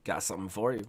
Got something for you.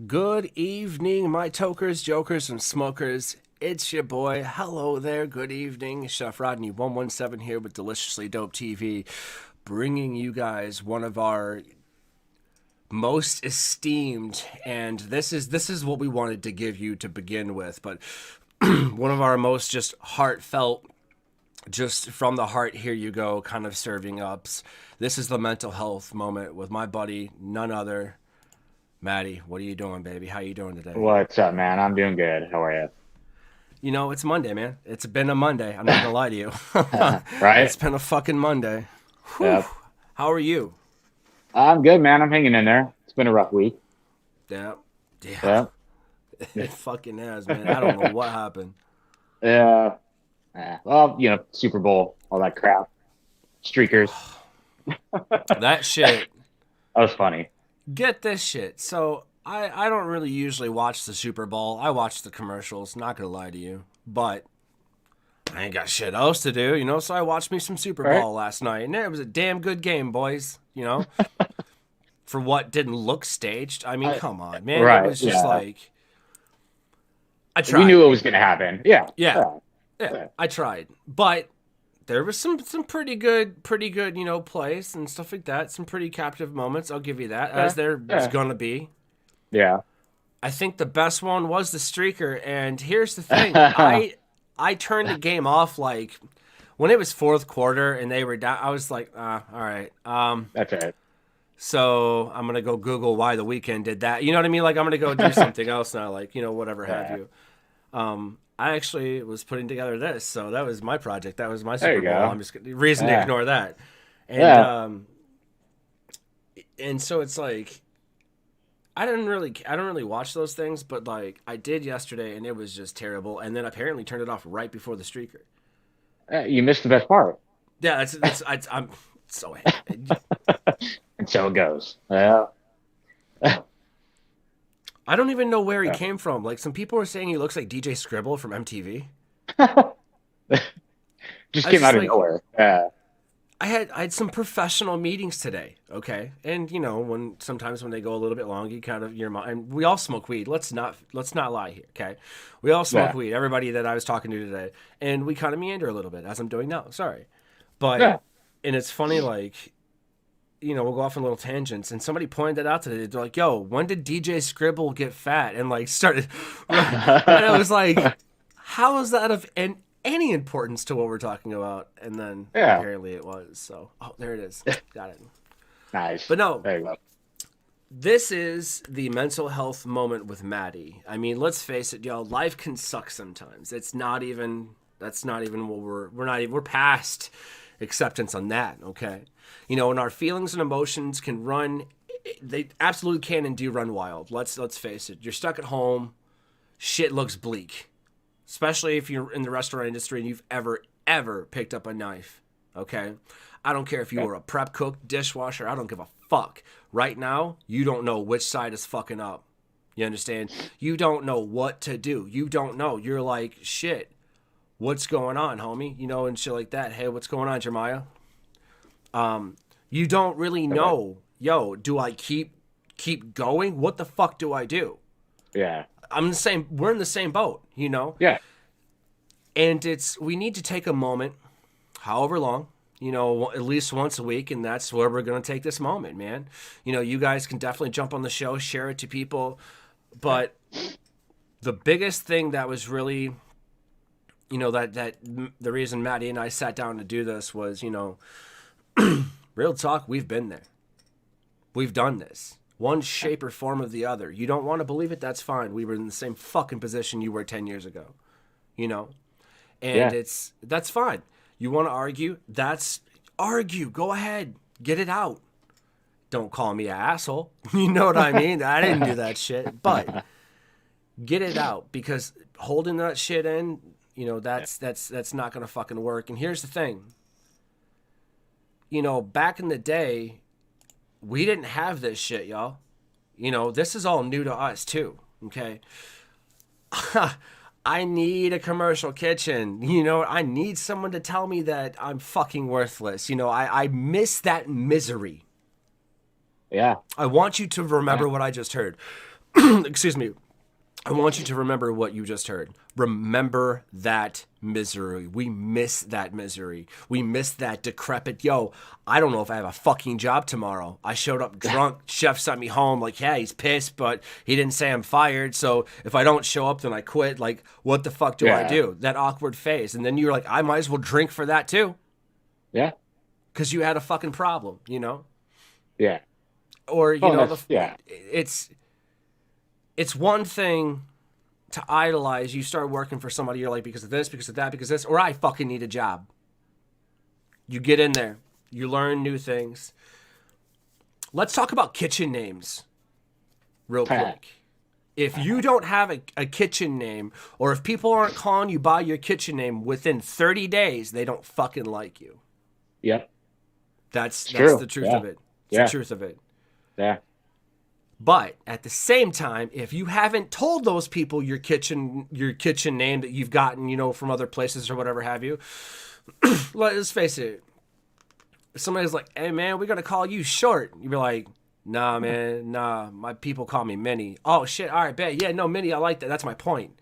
Good evening, my tokers, jokers, and smokers. It's your boy. Hello there. Good evening. Chef Rodney 117 here with Deliciously Dope TV, bringing you guys one of our most esteemed, and this is what we wanted to give you to begin with, but one of our most just heartfelt, just from the heart, here you go, kind of serving ups. This is the mental health moment with my buddy, none other. Matty, what are you doing, baby? How you doing today? What's up, man? I'm doing good. How are You know, it's Monday, man. It's been a Monday. I'm not gonna lie to you. you? Right? It's been a fucking Monday. Whew. Yep. How are you? I'm good, man. I'm hanging in there. It's been a rough week. Yeah. Yeah. Yep. It fucking has, man. I don't know what happened. Yeah. Well, Super Bowl, all that crap. Streakers. That shit. That was funny. Get this shit. So I don't really usually watch the Super Bowl. I watch the commercials, not gonna lie to you. But I ain't got shit else to do, so I watched me some Super Right? Bowl last night. And it was a damn good game, boys. For what didn't look staged. I mean, I, come on, man. It right. was just Yeah. like I We tried. knew it was going to happen. Yeah. Yeah. Yeah. Yeah. Yeah. I tried. But there was some pretty good, plays and stuff like that. Some pretty captive moments, I'll give you that, as Yeah. there was Yeah. gonna be. Yeah. I think the best one was the streaker, and here's the thing. I turned the game off like when it was fourth quarter and they were down. I was like, all right. That's it. So I'm gonna go Google why the weekend did that. You know what I mean? Like I'm gonna go do something else now, like whatever have Yeah. you. I actually was putting together this, so that was my project. That was my There Super you Bowl. go. I'm just reason to Yeah. ignore that, and Yeah. so it's like I don't really watch those things, but like I did yesterday, and it was just terrible. And then apparently turned it off right before the streaker. You missed the best part. Yeah, I'm so. And so it goes. Yeah. I don't even know where he Yeah. came from. Like some people were saying he looks like DJ Scribble from MTV. Just I was came just out of like, nowhere. Yeah. I had some professional meetings today, okay, and when sometimes when they go a little bit long, you kind of and we all smoke weed. Let's not lie here, okay? We all smoke Yeah. weed. Everybody that I was talking to today, and we kind of meander a little bit as I'm doing now. Sorry, but Yeah. and it's funny, like we'll go off on little tangents, and somebody pointed that out today. They're like, "Yo, when did DJ Scribble get fat?" And like started, and I was like, "How is that of any importance to what we're talking about?" And then Yeah. apparently it was. So, oh, there it is. Got it. Nice. But no, There you go. this is the mental health moment with Matty. I mean, let's face it, y'all. Life can suck sometimes. It's not even. That's not even what we're not even. We're past acceptance on that. Okay, and our feelings and emotions can run. They absolutely can and do run wild. Let's face it. You're stuck at home. Shit looks bleak, especially if you're in the restaurant industry and you've ever picked up a knife. Okay, I don't care if you Okay. were a prep cook, dishwasher. I don't give a fuck. Right now, you don't know which side is fucking up. You understand? You don't know what to do. You don't know. You're like, shit, what's going on, homie? And shit like that. Hey, what's going on, Jeremiah? You don't really Okay. know. Yo, do I keep going? What the fuck do I do? Yeah. We're in the same boat. Yeah. And we need to take a moment, however long, at least once a week, and that's where we're going to take this moment, man. You guys can definitely jump on the show, share it to people, but the biggest thing that was really, that the reason Matty and I sat down to do this was, real talk, we've been there. We've done this. one shape or form of the other. You don't want to believe it? That's fine. We were in the same fucking position you were 10 years ago, you know? And Yeah. that's fine. You want to argue? Argue. Go ahead. Get it out. Don't call me an asshole. You know what I mean? I didn't do that shit. But get it out, because holding that shit in, you know, that's not going to fucking work. And here's the thing. You know, back in the day, we didn't have this shit, y'all. You know, this is all new to us too, okay? I need a commercial kitchen. You know, I need someone to tell me that I'm fucking worthless. You know, I miss that misery. Yeah. I want you to remember what I just heard. Excuse me. I want you to remember what you just heard. Remember that misery. We miss that misery. We miss that decrepit. Yo, I don't know if I have a fucking job tomorrow. I showed up drunk. Chef sent me home. Like, yeah, he's pissed, but he didn't say I'm fired. So if I don't show up, then I quit. Like, what the fuck do I do? That awkward phase. And then you're like, I might as well drink for that too. Yeah. Because you had a fucking problem, you know? Yeah. Or, you know, yeah. It's one thing to idolize. You start working for somebody, you're like, because of this, because of that, because of this, or I fucking need a job. You get in there. You learn new things. Let's talk about kitchen names real quick. If you don't have a kitchen name, or if people aren't calling you by your kitchen name within 30 days, they don't fucking like you. Yep. That's true. the truth of it. It's the truth of it. Yeah. But at the same time, if you haven't told those people your kitchen name that you've gotten, you know, from other places or whatever have you, let's face it. If somebody's like, hey man, we're gonna call you Short, you'd be like, nah man, nah, my people call me Mini. Oh shit, all right, bet. Yeah, no, Mini, I like that. That's my point.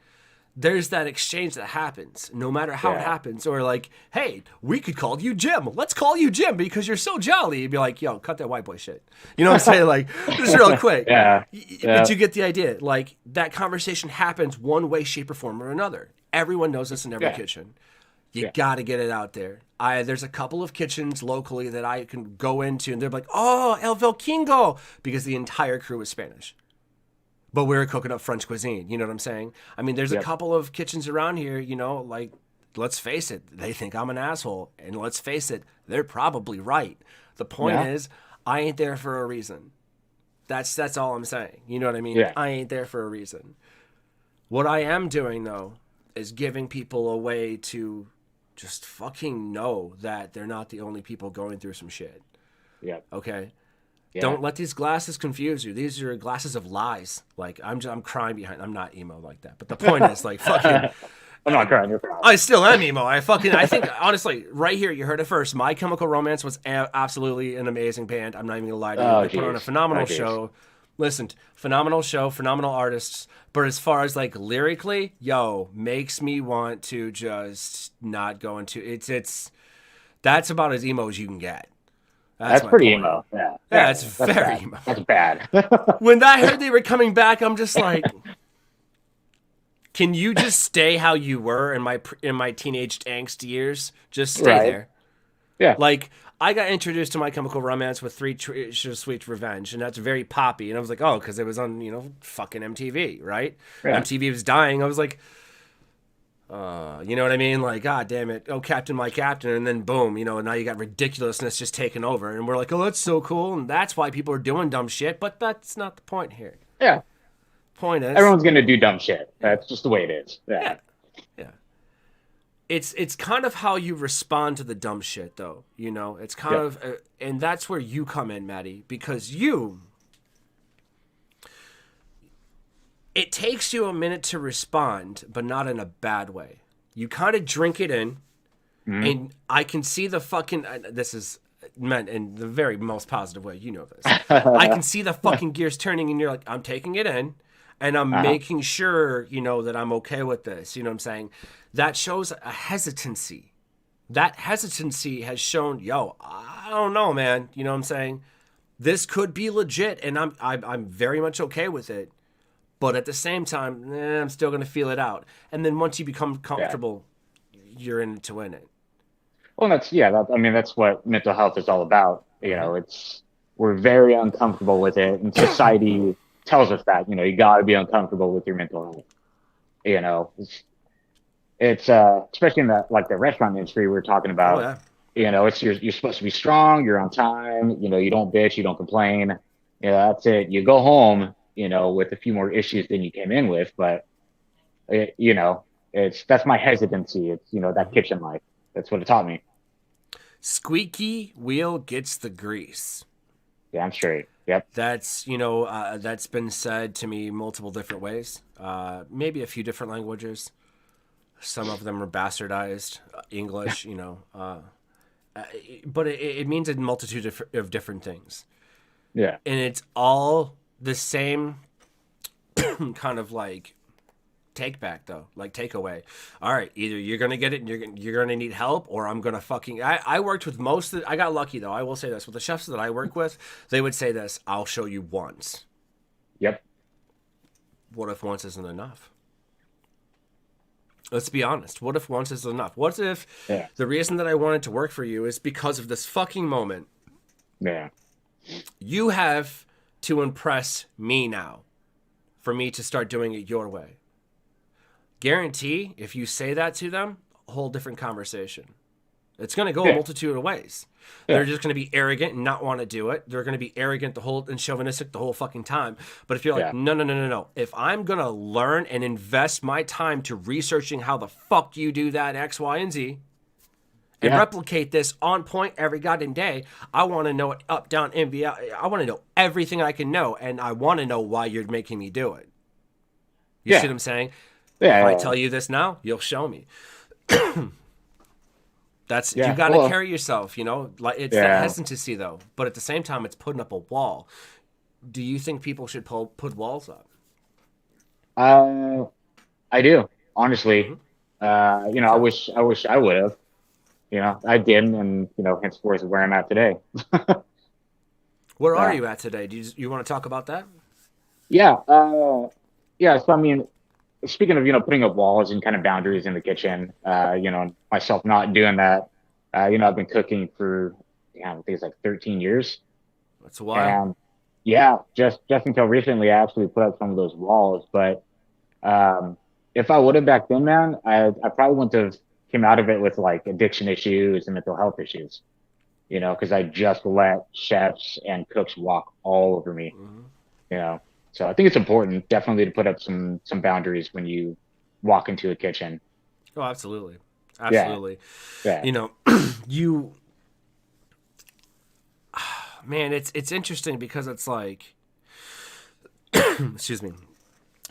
There's that exchange that happens, no matter how it happens. Or like, hey, we could call you Jim. Let's call you Jim because you're so jolly. You'd be like, yo, cut that white boy shit. You know what I'm saying? Like, just real quick. But you get the idea. Like, that conversation happens one way, shape, or form or another. Everyone knows this in every kitchen. You got to get it out there. There's a couple of kitchens locally that I can go into, and they're like, oh, El Vikingo, because the entire crew is Spanish. But we're cooking up French cuisine. You know what I'm saying? I mean, there's a couple of kitchens around here, you know, like, let's face it, they think I'm an asshole. And let's face it, they're probably right. The point is, I ain't there for a reason. That's all I'm saying. You know what I mean? Yeah. I ain't there for a reason. What I am doing, though, is giving people a way to just fucking know that they're not the only people going through some shit. Yeah. Okay? Yeah. Don't let these glasses confuse you. These are glasses of lies. Like, I'm crying behind. I'm not emo like that. But the point is, like, fucking. I'm not crying. You're crying. I still am emo. I think, honestly, right here, you heard it first. My Chemical Romance was absolutely an amazing band. I'm not even going to lie to you. They put on a phenomenal show. Listen, phenomenal show, phenomenal artists. But as far as, like, lyrically, makes me want to just not go into it's that's about as emo as you can get. That's pretty emo. Yeah. It's very bad. emo. That's bad. When I heard they were coming back, I'm just like, can you just stay how you were in my teenage angst years? Just stay there. Yeah. Like, I got introduced to My Chemical Romance with Three Sweet Revenge, and that's very poppy. And I was like, oh, because it was on, you know, fucking MTV, right? Yeah. MTV was dying. I was like, you know what I mean? Like, God damn it. Oh, Captain, My Captain. And then boom, you know, now you got ridiculousness just taking over. And we're like, oh, that's so cool. And that's why people are doing dumb shit. But that's not the point here. Yeah. Point is, everyone's going to do dumb shit. That's just the way it is. Yeah. It's kind of how you respond to the dumb shit, though. You know, it's kind of, and that's where you come in, Matty, because it takes you a minute to respond, but not in a bad way. You kind of drink it in, and I can see the fucking, this is meant in the very most positive way, you know this. I can see the fucking gears turning, and you're like, I'm taking it in, and I'm making sure, you know, that I'm okay with this. You know what I'm saying? That shows a hesitancy. That hesitancy has shown, I don't know, man. You know what I'm saying? This could be legit, and I'm very much okay with it. But at the same time, I'm still going to feel it out. And then once you become comfortable, you're in it to win it. Well, that's what mental health is all about. You know, it's we're very uncomfortable with it, and society tells us that, you got to be uncomfortable with your mental health. It's especially in the restaurant industry we're talking Oh about. yeah. It's you're supposed to be strong, you're on time, you don't bitch, you don't complain. That's it. You go home, with a few more issues than you came in with, but it, you know, that's my hesitancy. It's that Mhm. kitchen life. That's what it taught me. Squeaky wheel gets the grease. Yeah, I'm straight. Yep. That's been said to me multiple different ways, maybe a few different languages. Some of them are bastardized English, but it means a multitude of different things, Yeah. and it's all the same kind of like take back though, like takeaway. All right, either you're gonna get it and you're gonna need help, or I'm gonna fucking. I worked with most of. I got lucky though. I will say this with the chefs that I work with, they would say this: I'll show you once. Yep. What if once isn't enough? Let's be honest. What if once is enough? What if Yeah. the reason that I wanted to work for you is because of this fucking moment? Yeah. You have to impress me now for me to start doing it your way. Guarantee if you say that to them, a whole different conversation. It's going to go a Yeah. multitude of ways. Yeah. They're just going to be arrogant and not want to do it. They're going to be arrogant and chauvinistic the whole fucking time. But if you're like, Yeah. no, no, no, no, no. If I'm going to learn and invest my time to researching how the fuck you do that X, Y, and Z and Yeah. replicate this on point every goddamn day, I want to know it up, down, in, via. I want to know everything I can know. And I want to know why you're making me do it. You see Yeah. what I'm saying? If I Yeah. tell you this now, you'll show me. That's you Yeah. got to Well. carry yourself, like it's that Yeah. hesitancy though, but at the same time it's putting up a wall. Do you think people should put walls up? Uh, I do, honestly. Hmm. I Okay. wish I would have. I didn't, and henceforth is where I'm at today. Where are Yeah. you at today? Do you want to talk about that? Yeah. Yeah. So I mean, speaking of putting up walls and kind of boundaries in the kitchen, myself not doing that. I've been cooking for I think it's like 13 years, That's a while. and yeah, just until recently, I actually put up some of those walls. But um, if I would have back then, man, I probably wouldn't have came out of it with like addiction issues and mental health issues. Because I just let chefs and cooks walk all over me. Hmm. You know, so I think it's important, definitely, to put up some boundaries when you walk into a kitchen. Oh, absolutely, Yeah, absolutely. yeah, You know, you man, it's interesting because it's like, excuse me,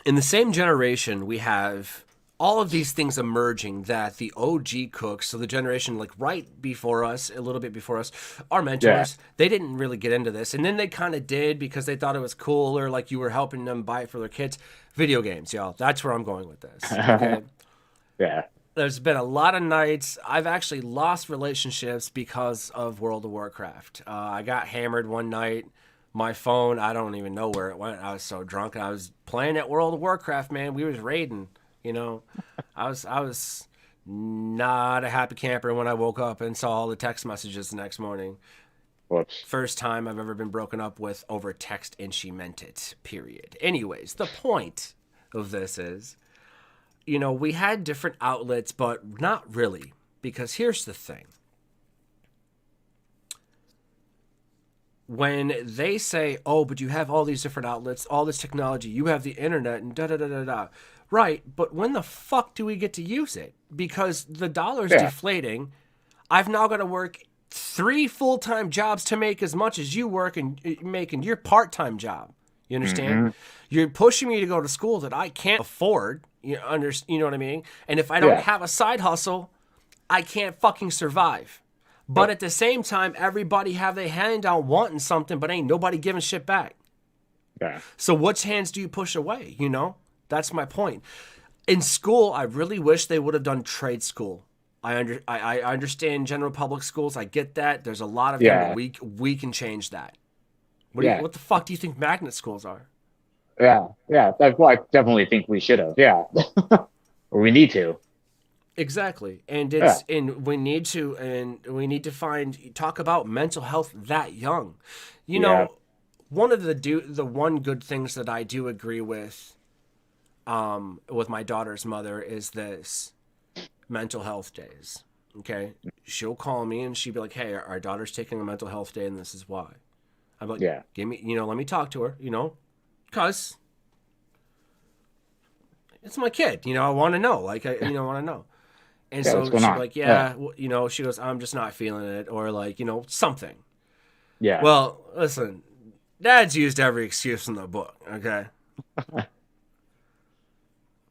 in the same generation, we have all of these things emerging that the OG cooks, so the generation like right before us, a little bit before us, our yeah. mentors, they didn't really get into this. And then they kind of did because they thought it was cool or like you were helping them buy it for their kids. Video games, y'all. That's where I'm going with this. Okay. Yeah, There's been a lot of nights I've actually lost relationships because of World of Warcraft. I got hammered one night. My phone, I don't even know where it went. I was so drunk. I was playing at World of Warcraft, man. We was raiding. You know, I was not a happy camper when I woke up and saw all the text messages the next morning. whoops. First time I've ever been broken up with over text, and she meant it. Period. Anyways, the point of this is we had different outlets, but not really. Because here's the thing. When they say, oh, but you have all these different outlets, all this technology, you have the internet, and da da da da da. Right, but when the fuck do we get to use it? Because the dollar's Yeah, deflating. I've now got to work 3 full-time jobs to make as much as you work and make in your part-time job. You understand? hmm, You're pushing me to go to school that I can't afford. You know what I mean? And if I don't yeah. have a side hustle, I can't fucking survive. But Nope. at the same time, everybody have their hand out wanting something, but ain't nobody giving shit back. Yeah, So which hands do you push away? That's my point. In school, I really wish they would have done trade school. I understand general public schools. I get that. There's a lot of them, but yeah, we can change that. yeah, What the fuck do you think magnet schools are? yeah, yeah. Well, I definitely think we should have. Yeah, or we need to. Exactly. And Yeah, we need to talk about mental health that young. You yeah, know, one of the one good things that I do agree with my daughter's mother is this mental health days. Okay? She'll call me and she'll be like, "Hey, our daughter's taking a mental health day and this is why." I'm like, yeah, "Give me, let me talk to her, cuz it's my kid, I want to know, like I want to know." And yeah. What's so going she'd be on? like, Yeah, yeah, she goes, I'm just not feeling it, or like, something. yeah, Well, listen, Dad's used every excuse in the book, okay?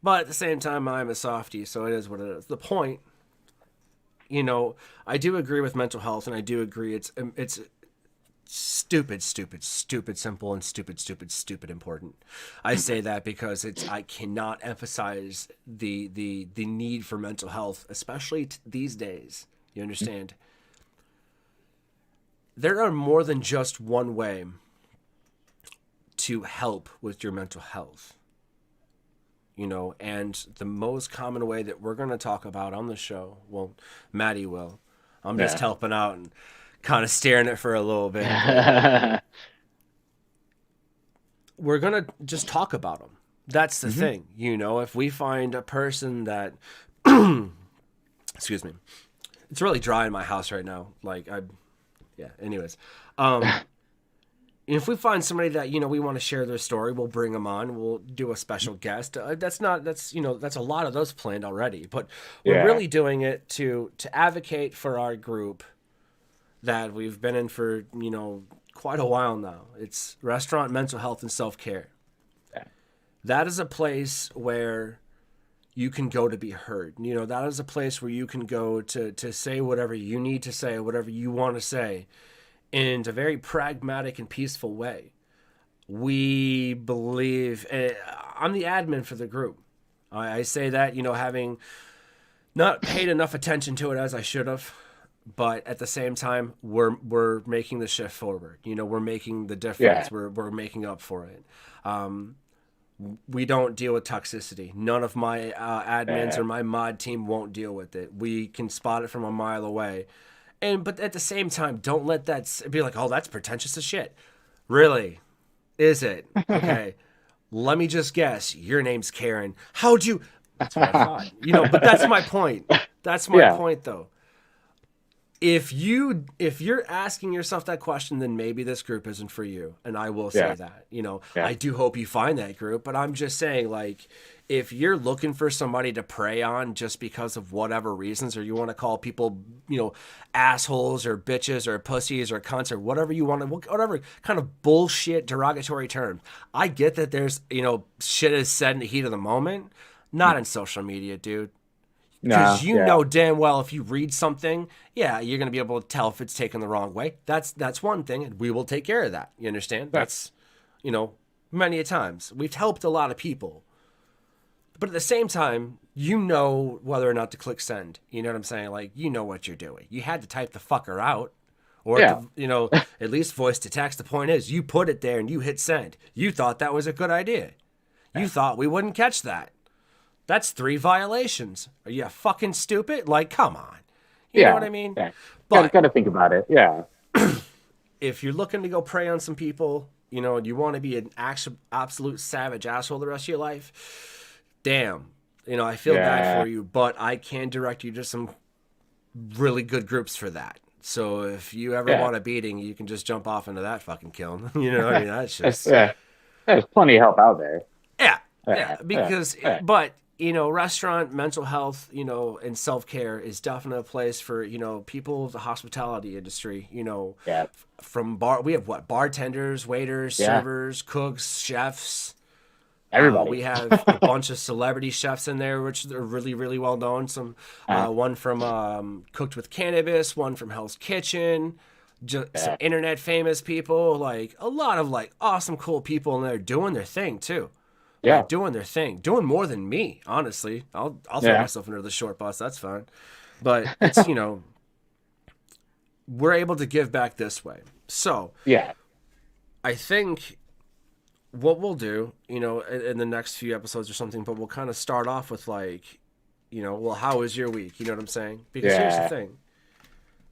But at the same time, I'm a softie, so it is what it is. The point, I do agree with mental health, and I do agree it's stupid, stupid, stupid simple, and stupid, stupid, stupid important. I say that because I cannot emphasize the need for mental health, especially these days. You understand? There are more than just one way to help with your mental health. And the most common way that we're going to talk about on the show, well, Matty will. I'm just yeah. helping out and kind of steering it for a little bit, but we're going to just talk about them. That's the Hmm. thing. If we find a person that, excuse me, it's really dry in my house right now. Yeah, anyways. Um, if we find somebody that we want to share their story, we'll bring them on. We'll do a special guest. That's a lot of those planned already, but we're Yeah, really doing it to advocate for our group that we've been in for quite a while now. It's Restaurant Mental Health and Self Care. yeah, That is a place where you can go to be heard. That is a place where you can go to say whatever you need to say, whatever you want to say, in a very pragmatic and peaceful way. We believe I'm the admin for the group. I say that having not paid enough attention to it as I should have, but at the same time we're making the shift forward. We're making the yeah, difference. We're making up for it. We don't deal with toxicity. None of my admins yeah, or my mod team won't deal with it. We can spot it from a mile away. But at the same time, don't let that be like, oh, that's pretentious as shit. Really? Is it? Okay. Let me just guess. Your name's Karen. How'd you? That's what I thought. But that's my point. That's my yeah, point, though. If you're asking yourself that question, then maybe this group isn't for you. And I will say yeah, that. yeah, I do hope you find that group, but I'm just saying, like, if you're looking for somebody to prey on just because of whatever reasons, or you want to call people, assholes or bitches or pussies or cunts or whatever you want to, whatever kind of bullshit derogatory term. I get that there's, shit is said in the heat of the moment. Not in social media, dude. Because no, yeah, damn well if you read something, yeah, you're gonna be able to tell if it's taken the wrong way. That's one thing, and we will take care of that. You understand? yeah, That's you know, many a times we've helped a lot of people, but at the same time, whether or not to click send. You know what I'm saying? Like what you're doing. You had to type the fucker out, or yeah, at least voice to text. The point is, you put it there and you hit send. You thought that was a good idea. You thought we wouldn't catch that. That's 3 violations. Are you fucking stupid? Like, come on. You know what yeah, I mean? yeah. Got But got to think about it. Yeah, if you're looking to go prey on some people, and you want to be an absolute savage asshole the rest of your life, damn. I feel bad yeah, for you, but I can direct you to some really good groups for that. So if you ever yeah. want a beating, you can just jump off into that fucking kiln. What I mean? That's just Yeah, there's plenty of help out there. yeah, yeah. Yeah, yeah, Because, yeah, but restaurant mental health, and self care is definitely a place for people of the hospitality industry. yeah, From we have what bartenders, waiters, yeah. servers, cooks, chefs. Everybody. We have a bunch of celebrity chefs in there, which are really, really well known. Some Uh, one from Cooked with Cannabis, one from Hell's Kitchen, just some yeah, internet famous people, like a lot of like awesome, cool people in there doing their thing too, yeah, doing their thing, doing more than me. Honestly, I'll throw yeah, myself under the short bus. That's fine, but it's we're able to give back this way. So yeah, I think what we'll do, in the next few episodes or something, but we'll kind of start off with like well, how was your week? You know what I'm saying? Because here's the Yeah. thing.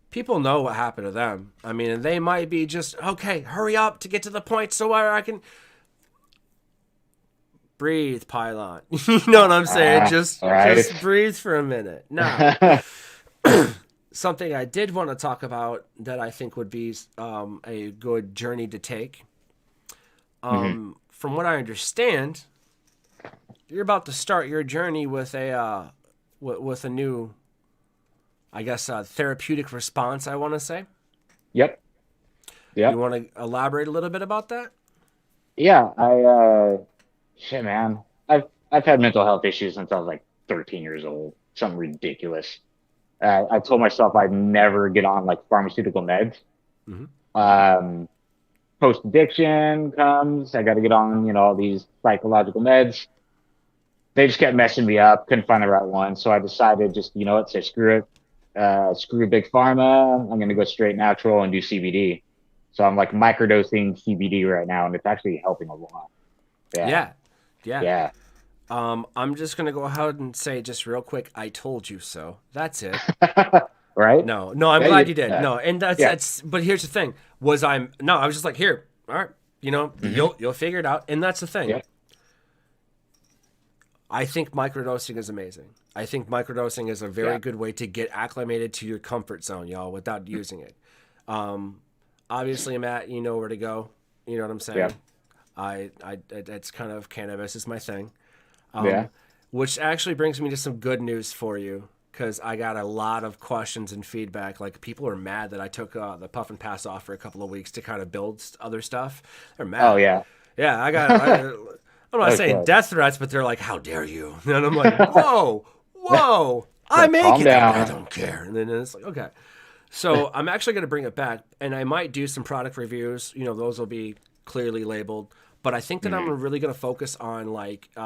People know what happened to them. I mean, and they might be just, okay, hurry up to get to the point so I can breathe, pylon. You know what I'm saying? Just Right. breathe for a minute. Now, something I did want to talk about that I think would be a good journey to take. Mhm. From what I understand, you're about to start your journey with a new, I guess, therapeutic response. I want to say. Yep. You Yep. want to elaborate a little bit about that? Yeah. Shit, man. I've had mental health issues since I was like 13 years old. Something ridiculous. I told myself I'd never get on like pharmaceutical meds. Hmm. Um, Post addiction comes. I got to get on, all these psychological meds. They just kept messing me up. Couldn't find the right one, so I decided just, say screw it. Screw big pharma. I'm gonna go straight natural and do CBD. So I'm like microdosing CBD right now, and it's actually helping a lot. Yeah, Yeah, yeah. yeah. I'm just gonna go ahead and say just real quick. I told you so. That's it. Right? No, no. I'm Yeah, glad you did. yeah, No, and that's yeah. that's. But here's the thing. Was I'm no. I was just like, here. All right. Hmm. You'll figure it out. And that's the thing. Yeah, I think microdosing is amazing. I think microdosing is a very yeah. good way to get acclimated to your comfort zone, y'all, without using it. Um, Obviously, Matt, you know where to go. You know what I'm Yeah, saying? It's kind of cannabis is my thing. yeah. Which actually brings me to some good news for you because I got a lot of questions and feedback. Like people are mad that I took the puff and pass off for a couple of weeks to kind of build other stuff. They're Oh mad. yeah. Yeah, I'm not Oh saying shit. death threats, but they're like, "How dare you?" And I'm like, "Whoa, whoa, I make Calm it. I down. don't care." And then it's like, okay. So I'm actually going to bring it back, and I might do some product reviews. Those will be clearly labeled. But I think that I'm Mhm. really going to focus on like a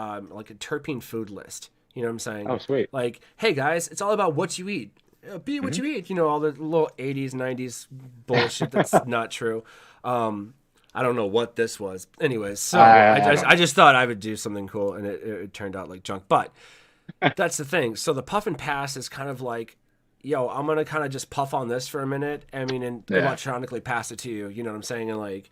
terpene food list. You know what I'm saying? Oh sweet. Like, hey guys, it's all about what you eat. Be what Hmm. you eat. All the little 80s, 90s bullshit that's not true. I don't know what this was. Anyways, so I don't I know. just thought I would do something cool, and it turned out like junk. But that's the thing. So the puff and pass is kind of like, yo, I'm gonna kind of just puff on this for a minute. I mean, and Yeah. electronically pass it to you. You know what I'm saying? And like,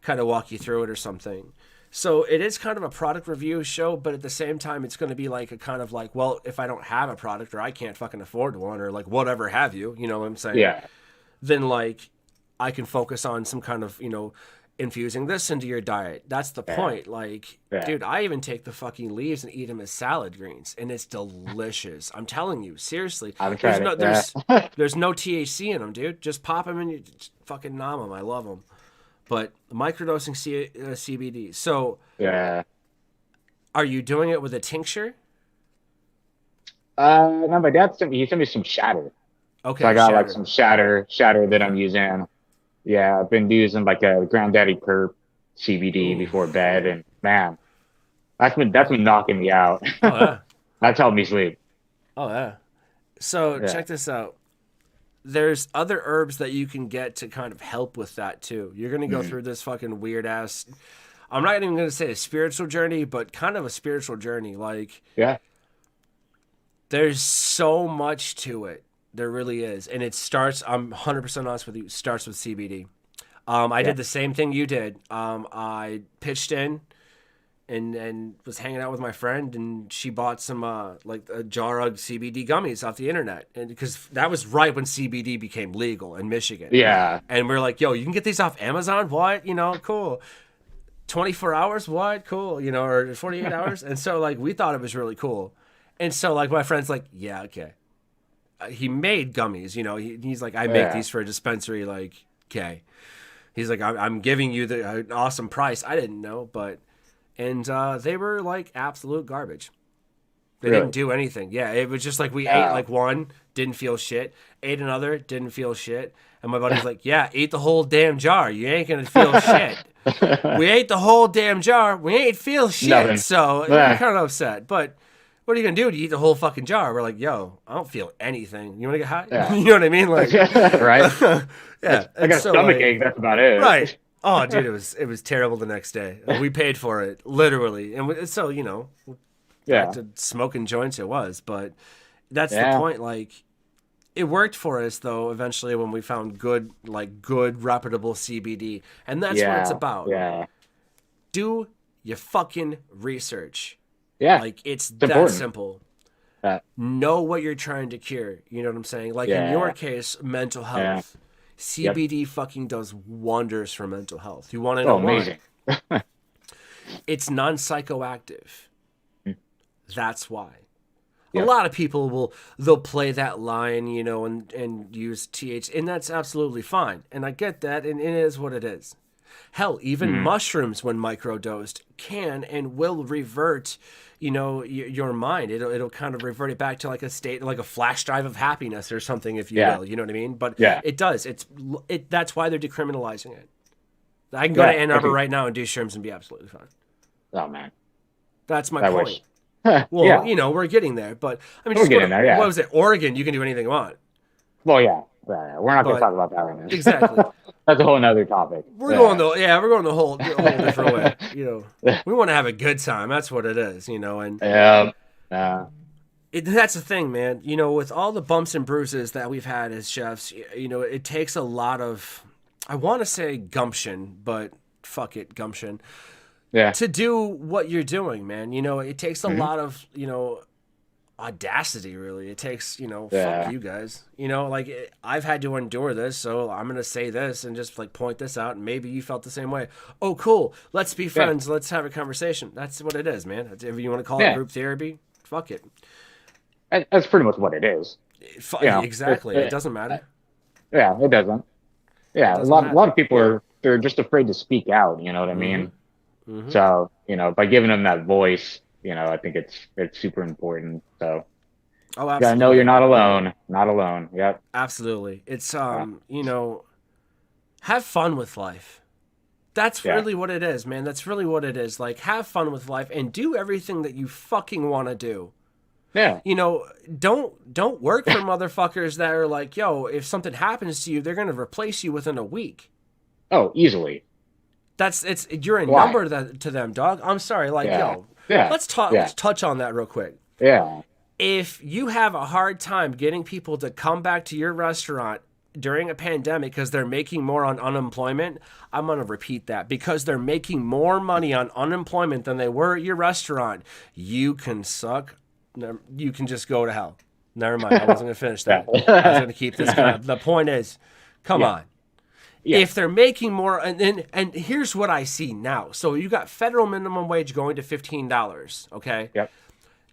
kind of walk you through it or something. So it is kind of a product review show, but at the same time, it's going to be like a kind of like, well, if I don't have a product or I can't fucking afford one or like whatever have you, you know what I'm saying? Yeah. Then like I can focus on some kind of, infusing this into your diet. That's the Yeah. point. Like, Yeah. dude, I even take the fucking leaves and eat them as salad greens, and it's delicious. I'm telling you, seriously. I haven't There's tried no it. Yeah. there's no THC in them, dude. Just pop them and you just fucking nom them. I love them. But microdosing CBD. So, Yeah. are you doing it with a tincture? No, my dad he sent me some shatter. So I Okay, got like shatter. some shatter that I'm Okay. using. Yeah, I've been using like a Granddaddy Perp CBD Ooh. before bed, and man, that's been knocking me out. Oh yeah. That's helped me sleep. Oh yeah. So Yeah. check this out. There's other herbs that you can get to kind of help with that too. You're gonna go Mhm. through this fucking weird ass. I'm not even gonna say a spiritual journey, but kind of a spiritual journey. Like Yeah. there's so much to it. There really is, and it starts. I'm 100% honest with you. Starts with CBD. I Yeah. did the same thing you did. I pitched in and was hanging out with my friend, and she bought some like a jar of CBD gummies off the internet, and because that was right when CBD became legal in Michigan, Yeah. and we are like, "Yo, you can get these off Amazon? What? Cool. 24 hours? What? Cool. Or 48 hours?" And so like we thought it was really cool, and so like my friend's like, "Yeah, okay." He made gummies. He's like, "I make Yeah. these for a dispensary." Like, okay. He's like, I'm giving you an awesome price. I didn't know, but and they were like absolute garbage. They didn't Really. do anything. Yeah, it was just like we ate Oh. like one, didn't feel shit. Ate another, didn't feel shit. And my buddy's like, "Yeah, eat the whole damn jar. You ain't gonna feel shit." We ate the whole damn jar. We ain't feel shit. Nothing. So we were Yeah. kind of upset. But what are you gonna do? To eat the whole fucking jar? We're like, "Yo, I don't feel anything. You wanna get high?" Yeah. You know what I mean? Like, Right. yeah. I And got a so stomach like, ache. That's about right. it. Oh, dude, it was terrible the next day. We paid for it literally, and so Yeah. back to smoking joints it was. But that's the Yeah. point. Like, it worked for us though. Eventually, when we found good reputable CBD, and that's what it's Yeah. about. Yeah. Do your fucking research. Yeah. Like, it's It's that important. simple. Uh, Know what you're trying to cure. You know what I'm saying? Like in your yeah. case, mental Yeah. health. Yep. CBD fucking does wonders for mental health. You want to know Oh, why? amazing. It's non-psychoactive. Mm. That's why. A Yep. lot of people they'll play that line, you know, and use and that's absolutely fine. And I get that, and it is what it is. Hell, even Mhm. mushrooms, when microdosed, can and will revert, you know, your mind. It'll kind of revert it back to like a state, like a flash drive of happiness or something, if you Yeah. will. You know what I mean? But Yeah. it does. That's why they're decriminalizing it. I can go to Yeah. Ann Arbor right now and do shrooms and be absolutely fine. Oh man. That's my I point. wish. Well, Yeah. you know, we're getting there, but I mean, We're just go getting to, there. Yeah. what was it, Oregon? You can do anything you want. Well, yeah. Yeah. We're not going to But talk about that right now. exactly, That's a whole nother topic. we're going the whole different way. You know, Yeah. we want to have a good time. That's what it is. You know, and Yeah. that's the thing, man. You know, with all the bumps and bruises that we've had as chefs, you know, it takes a lot of, I want to say gumption, but fuck it, gumption, Yeah. to do what you're doing, man. You know, it takes a Mhm. lot of, you know, audacity, really. It takes, you know, Yeah. fuck you guys. You know, like, I've had to endure this, so I'm going to say this and just, like, point this out, and maybe you felt the same way. Oh, cool. Let's be friends. Let's have a conversation. That's what it is, man. If you want to call it Yeah. group therapy, fuck it. That's pretty much what it is. You know, Exactly. It doesn't matter. Yeah, it doesn't. Yeah, It a doesn't lot, matter. a lot of people they're just afraid to speak out. You know what I mean? Mm-hmm. So, you know, by giving them that voice, you know, I think it's super important. So Oh, you gotta know absolutely. you're not alone. Not alone. Yep. Absolutely. It's, you know, have fun with life. That's Yeah. really what it is, man. That's really what it is. Like, have fun with life and do everything that you fucking want to do. Yeah. You know, don't work for motherfuckers that are like, yo, if something happens to you, they're gonna replace you within a week. Oh, easily. You're a Why? number to them, dog. I'm sorry, like, Yeah. yo, Yeah. let's talk. Yeah. Let's touch on that real quick. Yeah. If you have a hard time getting people to come back to your restaurant during a pandemic because they're making more on unemployment, I'm going to repeat that. Because they're making more money on unemployment than they were at your restaurant, you can suck. You can just go to hell. Never mind. I wasn't going to finish that. I was going to keep this kind of. The point is, come on. Yeah. If they're making more, and here's what I see now. So you got federal minimum wage going to $15, okay? Yep.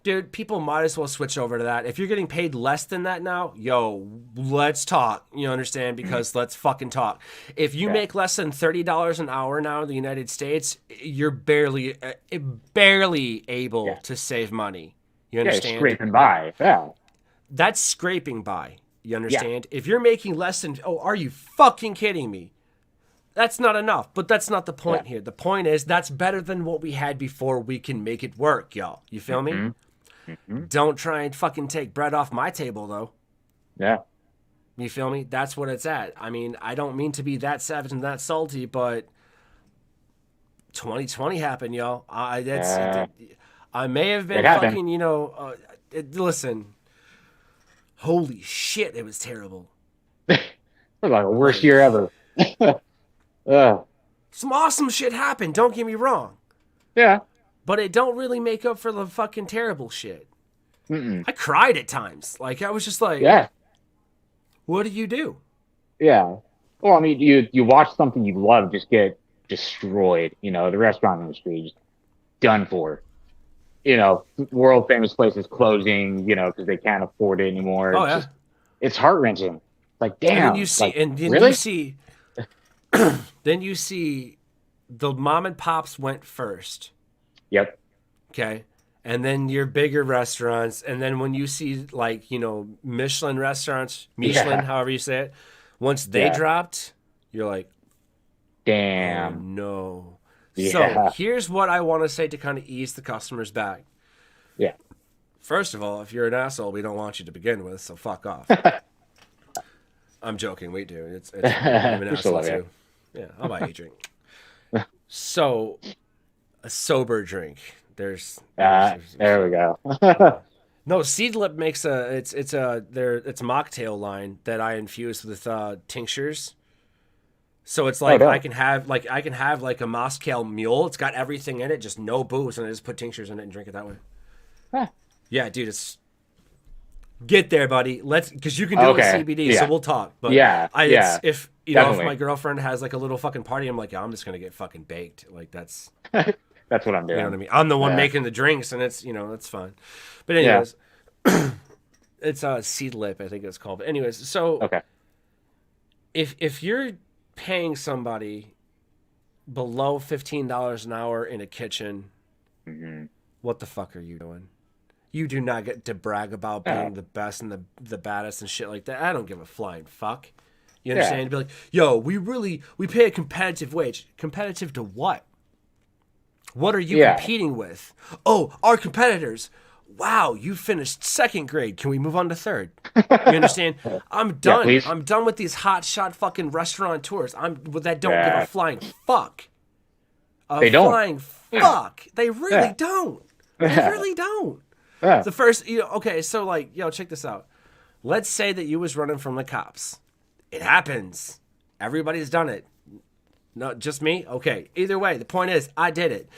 Dude, people might as well switch over to that. If you're getting paid less than that now, yo, let's talk. You understand? Because let's fucking talk. If you make less than $30 an hour now in the United States, you're barely able to save money. You Yeah. understand? Scraping by. Yeah. That's scraping by. You understand? If you're making less than, are you fucking kidding me? That's not enough, but that's not the point here. The point is that's better than what we had before. We can make it work, y'all. You feel me? Mm-hmm. Don't try and fucking take bread off my table, though. Yeah. You feel me? That's what it's at. I mean, I don't mean to be that savage and that salty, but 2020 happened, y'all. I may have been fucking, you know, listen, holy shit, it was terrible. It was like the worst year ever. Some awesome shit happened, don't get me wrong. Yeah. But it don't really make up for the fucking terrible shit. Mm-mm. I cried at times. Like, I was just like, what do you do? Yeah. Well, I mean, you watch something you love just get destroyed. You know, the restaurant industry just done for. You know, world famous places closing. You know, because they can't afford it anymore. Oh, yeah. It's heart wrenching. Like, damn. And then you see, like, and then really? you see, then you see, the mom and pops went first. Yep. Okay. And then your bigger restaurants. And then when you see, like, you know, Michelin restaurants, however you say it, once they dropped, you're like, damn. oh, no. Yeah. So here's what I want to say to kind of ease the customers back. Yeah. First of all, if you're an asshole, we don't want you to begin with, so fuck off. I'm joking. We do. It's I'm an asshole too. Yeah, I'll buy a drink. So, a sober drink. There we go. No, Seedlip makes it's mocktail line that I infuse with tinctures. So it's like no. I can have like a Moscow Mule. It's got everything in it, just no booze, and I just put tinctures in it and drink it that way. Huh. Yeah, dude, it's get there, buddy. Let's because you can do it with CBD, so we'll talk. But if if my girlfriend has like a little fucking party, I'm like, I'm just gonna get fucking baked. Like that's that's what I'm doing. You know what I mean? I'm the one making the drinks, and it's that's fine. But anyways, it's Seedlip, I think it's called. But anyways, so if you're paying somebody below $15 an hour in a kitchen, what the fuck are you doing? You do not get to brag about being the best and the baddest and shit like that. I don't give a flying fuck. You understand? To be like, yo, we pay a competitive wage. Competitive to what? What are you competing with? Oh, our competitors. Wow, you finished second grade. Can we move on to third? You understand? I'm done. I'm done with these hotshot fucking restaurateurs. That don't give a flying fuck. They don't. Flying fuck. They really don't. They really don't. Yeah. The first, okay, so like, check this out. Let's say that you was running from the cops. It happens. Everybody's done it. Not just me. Okay. Either way, the point is, I did it.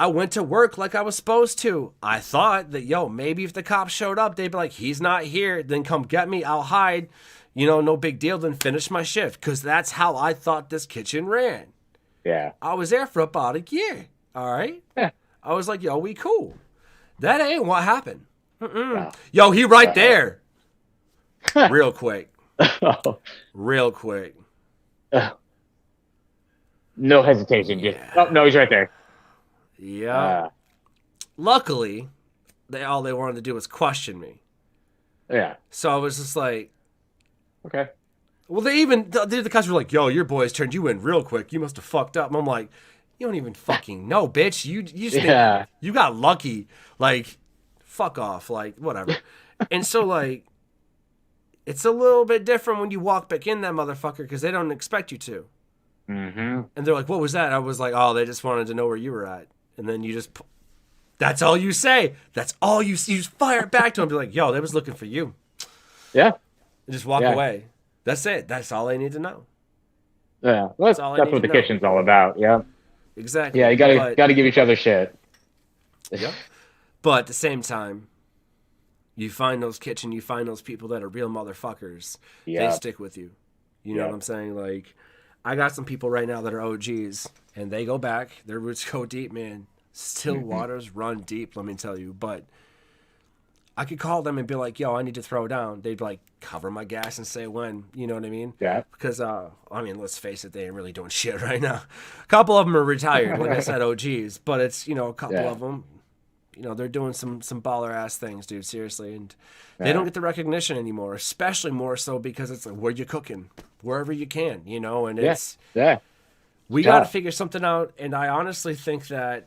I went to work like I was supposed to. I thought that, maybe if the cops showed up, they'd be like, he's not here. Then come get me. I'll hide. No big deal. Then finish my shift. Because that's how I thought this kitchen ran. Yeah. I was there for about a year. All right? Yeah. I was like, we cool. That ain't what happened. Yo, he right there. Real quick. Real quick. No hesitation. No, he's right there. Yeah. Luckily, all they wanted to do was question me. Yeah. So I was just like, okay. Well, the cops were like, yo, your boys turned you in real quick. You must have fucked up. And I'm like, you don't even fucking know, bitch. You just think you got lucky. Like, fuck off. Like, whatever. And so, like, it's a little bit different when you walk back in that motherfucker because they don't expect you to. Mm-hmm. And they're like, what was that? I was like, oh, they just wanted to know where you were at. And then you just, that's all you say. That's all you just fire it back to them. Be like, yo, they was looking for you. Yeah. And just walk away. That's it. That's all they need to know. Yeah. Well, that's what the kitchen's all about. Yeah. Exactly. Yeah, you gotta give each other shit. Yep. But at the same time, you find those people that are real motherfuckers. They stick with you. You know what I'm saying? Like, I got some people right now that are OGs, and they go back. Their roots go deep, man. Still waters run deep, let me tell you. But I could call them and be like, yo, I need to throw down. They'd be like, cover my gas and say when. You know what I mean? Yeah. Because, let's face it, they ain't really doing shit right now. A couple of them are retired, like I said, OGs. But it's, a couple of them, they're doing some baller-ass things, dude, seriously. And they don't get the recognition anymore, especially more so because it's like, where you cooking? Wherever you can, and it's... Yeah. We got to figure something out, and I honestly think that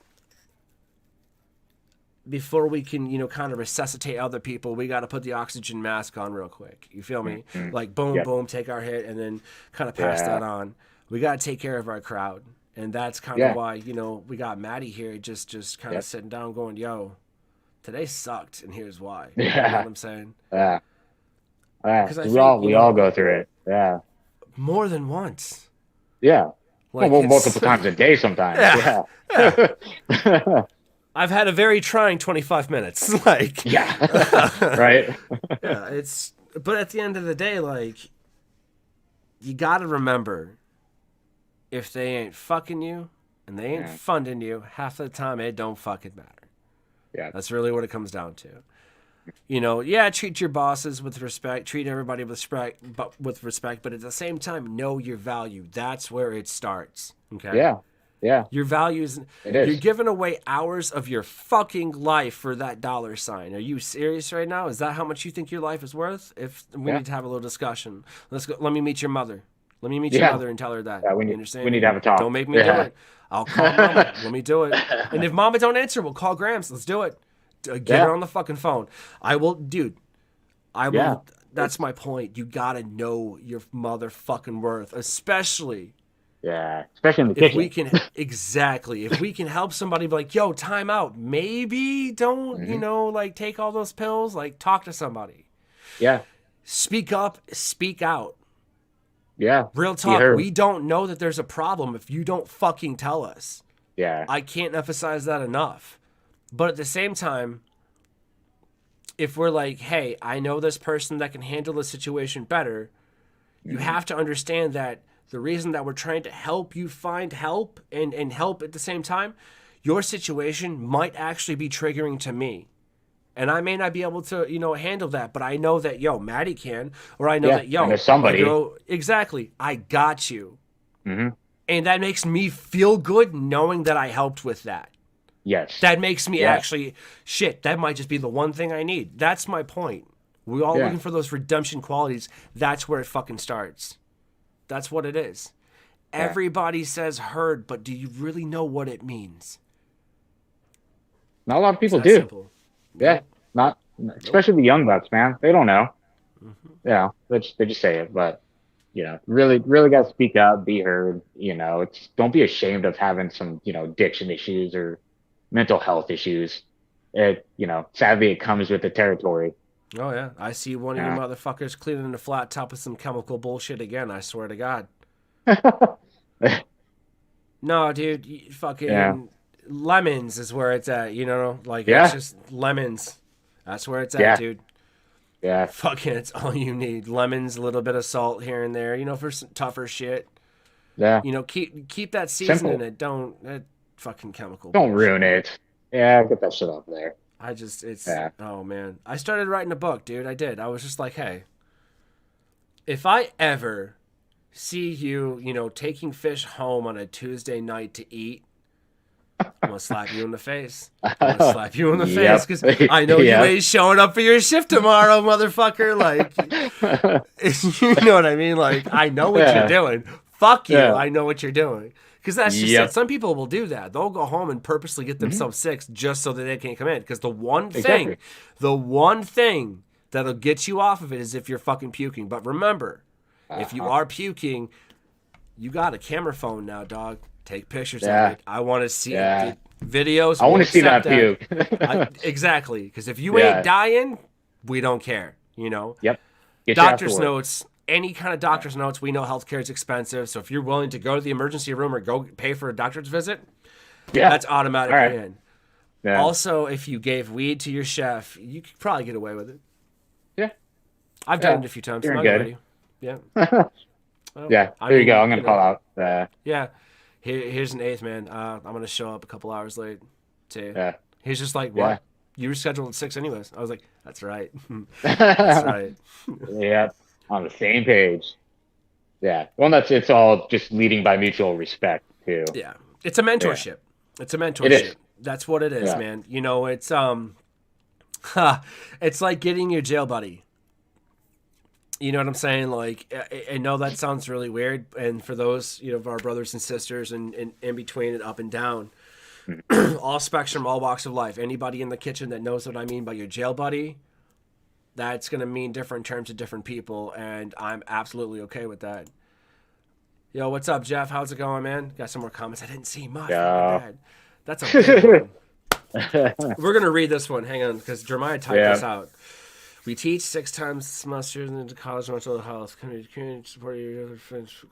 before we can, kind of resuscitate other people, we got to put the oxygen mask on real quick. You feel me? Mm-hmm. Like, boom, boom, take our hit, and then kind of pass that on. We got to take care of our crowd, and that's kind of why, we got Matty here just kind of sitting down going, yo, today sucked, and here's why. You know what I'm saying? Yeah. We all go through it. Yeah. More than once. Yeah. Like multiple times a day sometimes. Yeah. I've had a very trying 25 minutes. Like, right. But at the end of the day, like, you got to remember, if they ain't fucking you and they ain't funding you, half the time it don't fucking matter. Yeah. That's really what it comes down to. Treat your bosses with respect, treat everybody with respect, but at the same time, know your value. That's where it starts. Okay. Yeah. Your values. You're giving away hours of your fucking life for that dollar sign. Are you serious right now? Is that how much you think your life is worth? If we need to have a little discussion, let's go. Let me meet your mother. Let me meet your mother and tell her that. Yeah, you understand? We need to have a talk. Don't make me do it. I'll call Mama. Let me do it. And if Mama don't answer, we'll call Grams. Let's do it. Get her on the fucking phone. I will, dude. I will. Yeah. That's my point. You gotta know your motherfucking worth, especially Yeah, especially in the If we kitchen. can, exactly, if we can help somebody be like, yo, time out, maybe don't, Hmm. like take all those pills, like talk to somebody. Yeah, Speak up, speak out. yeah. Real Be talk, heard. we don't know that there's a problem if you don't fucking tell us. Yeah. I can't emphasize that enough. But at the same time, if we're like, hey, I know this person that can handle the situation better, you Hmm. have to understand that the reason that we're trying to help you find help and help at the same time, your situation might actually be triggering to me. And I may not be able to, handle that, but I know that, yo, Matty can, or I know Yeah. that, And yo, there's my somebody. girl, exactly, I got you. Hmm. And that makes me feel good knowing that I helped with that. Yes. That makes me Yeah. actually, shit, that might just be the one thing I need. That's my point. We're all Yeah. looking for those redemption qualities. That's where it fucking starts. That's what it is. Yeah. Everybody says heard, but do you really know what it means? Not a lot of It's people that do. simple. Yeah. Nope. Not, Nope. especially the young bucks, man. They don't know. Hmm. They just say it, but really, really got to speak up, be heard. It's don't be ashamed of having some, addiction issues or mental health issues. Sadly, it comes with the territory. Oh, yeah. I see one of you Yeah. motherfuckers cleaning the flat top with some chemical bullshit again, I swear to God. No, dude, Yeah. fucking lemons is where it's at, Like, it's Yeah. just lemons. That's where it's at, Yeah. dude. Yeah. Fucking, it's all you need. Lemons, a little bit of salt here and there, for some tougher shit. Yeah. Keep that season in Simple. it. Don't that fucking chemical Don't bullshit, ruin man. it. Yeah. Get that shit off there. It's Yeah. oh man. I started writing a book, dude. I did. I was just like, hey, if I ever see you, taking fish home on a Tuesday night to eat, I'm gonna slap you in the face. I'm gonna slap you in the face Yep. because I know you Yep. ain't showing up for your shift tomorrow, motherfucker. Like, you know what I mean? Like, I know what you're Yeah. doing. Fuck you. Yeah. I know what you're doing. Because that's just it. Yep. Some people will do that. They'll go home and purposely get Hmm. themselves sick just so that they can't come in. Because Exactly. the one thing that'll get you off of it is if you're fucking puking. But remember, if you Uh-huh. are puking, you got a camera phone now, dog. Take pictures of Yeah. it. I want to see it. Yeah. Videos, I we'll want to see accept that that. puke. Exactly. Because if you ain't Yeah. dying, we don't care. Yep. Get you after Doctor's work. notes, any kind of Yeah. doctor's notes, we know healthcare is expensive. So if you're willing to go to the emergency room or go pay for a doctor's visit, Yeah. that's All automatically right. in. Yeah. Also, if you gave weed to your chef, you could probably get away with it. Yeah. I've done Yeah. it a few times. I'm You're not gonna lie good. to you. Yeah. Well, Yeah. I There you go. mean, I'm gonna call out. yeah. Here's an eighth, man. I'm gonna show up a couple hours late. Too. Yeah. He's just like, Yeah. what? You were scheduled at 6 anyways. I was like, that's right. That's right. Yeah. On the same page. Yeah. Well, it's all just leading by mutual respect too. Yeah. It's a Yeah. mentorship. It's a It is. mentorship. That's what it is, Yeah. man. It's it's like getting your jail buddy. You know what I'm saying? Like, I know that sounds really weird, and for those of our brothers and sisters, and in between and up and down, all spectrum, all walks of life. Anybody in the kitchen that knows what I mean by your jail buddy, that's gonna mean different terms to different people, and I'm absolutely okay with that. Yo, what's up, Jeff? How's it going, man? Got some more comments. I didn't see much. My Yeah. bad. That's a big one. We're gonna read this one. Hang on, because Jeremiah typed this Yeah. out. We teach 6 times a semester into college mental health. Community support your other friends.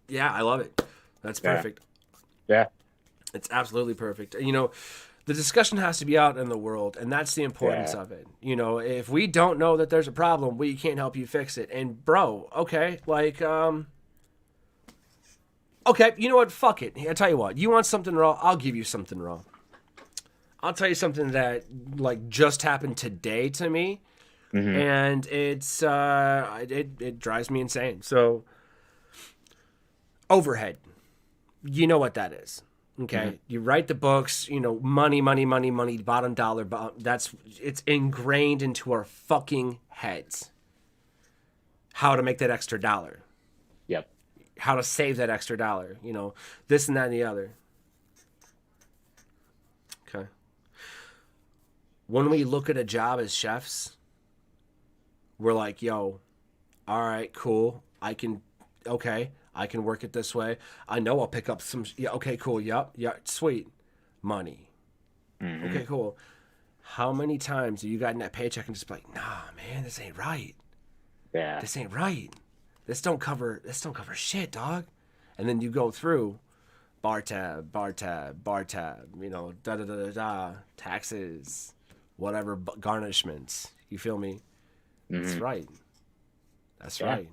Yeah, I love it. That's Yeah. perfect. Yeah. It's absolutely perfect. The discussion has to be out in the world, and that's the importance Yeah. of it. If we don't know that there's a problem, we can't help you fix it. And bro, okay, like, okay, you know what? Fuck it. I tell you what. You want something raw? I'll give you something raw. I'll tell you something that like just happened today to me, Hmm. and it drives me insane. So overhead, you know what that is. Okay, you write the books, money, money, money, money, bottom dollar. It's ingrained into our fucking heads. How to make that extra dollar, Yep. how to save that extra dollar, this and that and the other. Okay. When we look at a job as chefs, we're like, yo, all right, cool. Okay, I can work it this way. I know I'll pick up some. Yeah, okay, cool. Yep, yeah, sweet. Money. Okay, cool. How many times have you gotten that paycheck and just be like, nah, man, this ain't right. Yeah. This ain't right. This don't cover shit, dog. And then you go through bar tab, you know, da da da da da, taxes, whatever, garnishments. You feel me? That's right. That's right.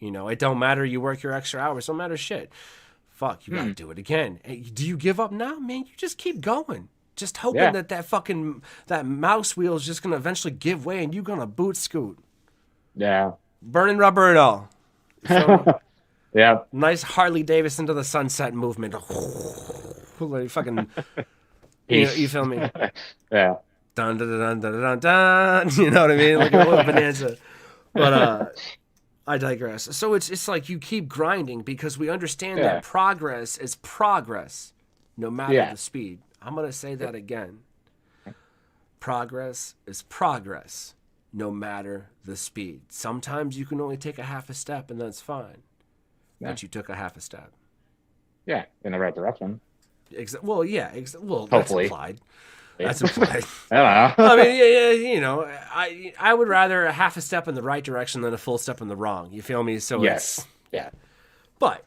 You know, it don't matter. You work your extra hours. Don't matter shit. Fuck, you gotta do it again. Hey, do you give up now, man? You just keep going. Just hoping that mouse wheel is just gonna eventually give way and you gonna boot scoot. Yeah. Burning rubber and all. So, Yeah. nice Harley Davidson to the sunset movement. Like fucking, you feel me? Yeah. Dun dun dun dun dun dun. You know what I mean? Like a little bonanza. But I digress. So it's like you keep grinding because we understand that progress is progress, no matter the speed. I'm gonna say that again. Progress is progress, no matter the speed. Sometimes you can only take a half a step, and that's fine. Yeah. But you took a half a step. Yeah, in the right direction. Well, yeah. Well, Hopefully. that's implied. That's implied. I don't know. I mean, yeah, you know, I would rather a half a step in the right direction than a full step in the wrong. You feel me? So Yes. Yeah. But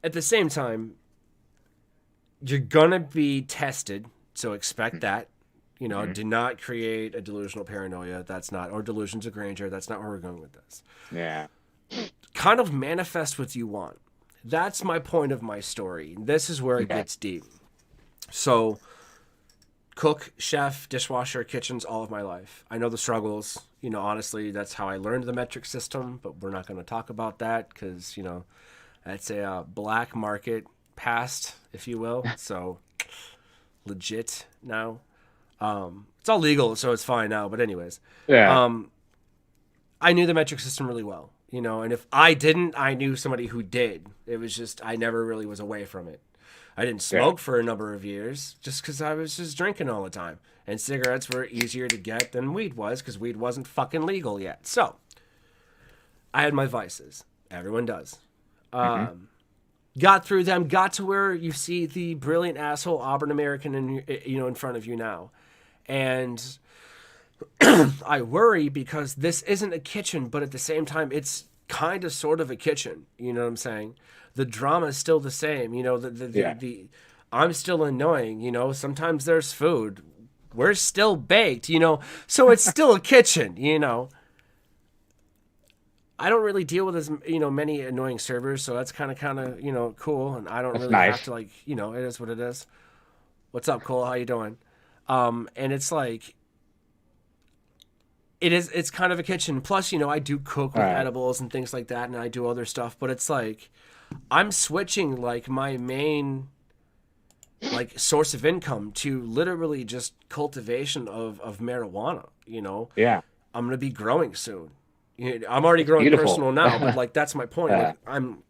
at the same time, you're gonna be tested, so expect that. You know, do not create a delusional paranoia. That's not, or delusions of grandeur. That's not where we're going with this. Yeah. Kind of manifest what you want. That's my point of my story. This is where it gets deep. So, cook, chef, dishwasher, kitchens, all of my life. I know the struggles. You know, honestly, that's how I learned the metric system, but we're not going to talk about that because, you know, that's a black market past, if you will. So, legit now. It's all legal, so it's fine now. But anyways, I knew the metric system really well. You know, and if I didn't, I knew somebody who did. It was just, I never really was away from it. I didn't smoke for a number of years just because I was just drinking all the time. And cigarettes were easier to get than weed was because weed wasn't fucking legal yet. So, I had my vices. Everyone does. Got through them, got to where you see the brilliant asshole Auburn American in front of you now. And I worry because this isn't a kitchen, but at the same time, it's kind of sort of a kitchen. You know what I'm saying? The drama is still the same. You know, the I'm still annoying. You know, sometimes there's food. We're still baked. You know, so it's still a kitchen. You know, I don't really deal with as many annoying servers, so that's kind of cool. And I don't really have to it is what it is. What's up, Cole? How you doing? And it's like. It's kind of a kitchen. Plus, I do cook with edibles and things like that, and I do other stuff. But it's like, I'm switching like my main source of income to literally just cultivation of marijuana. Yeah. I'm gonna be growing soon. I'm already growing personal now, but like that's my point. Like, I'm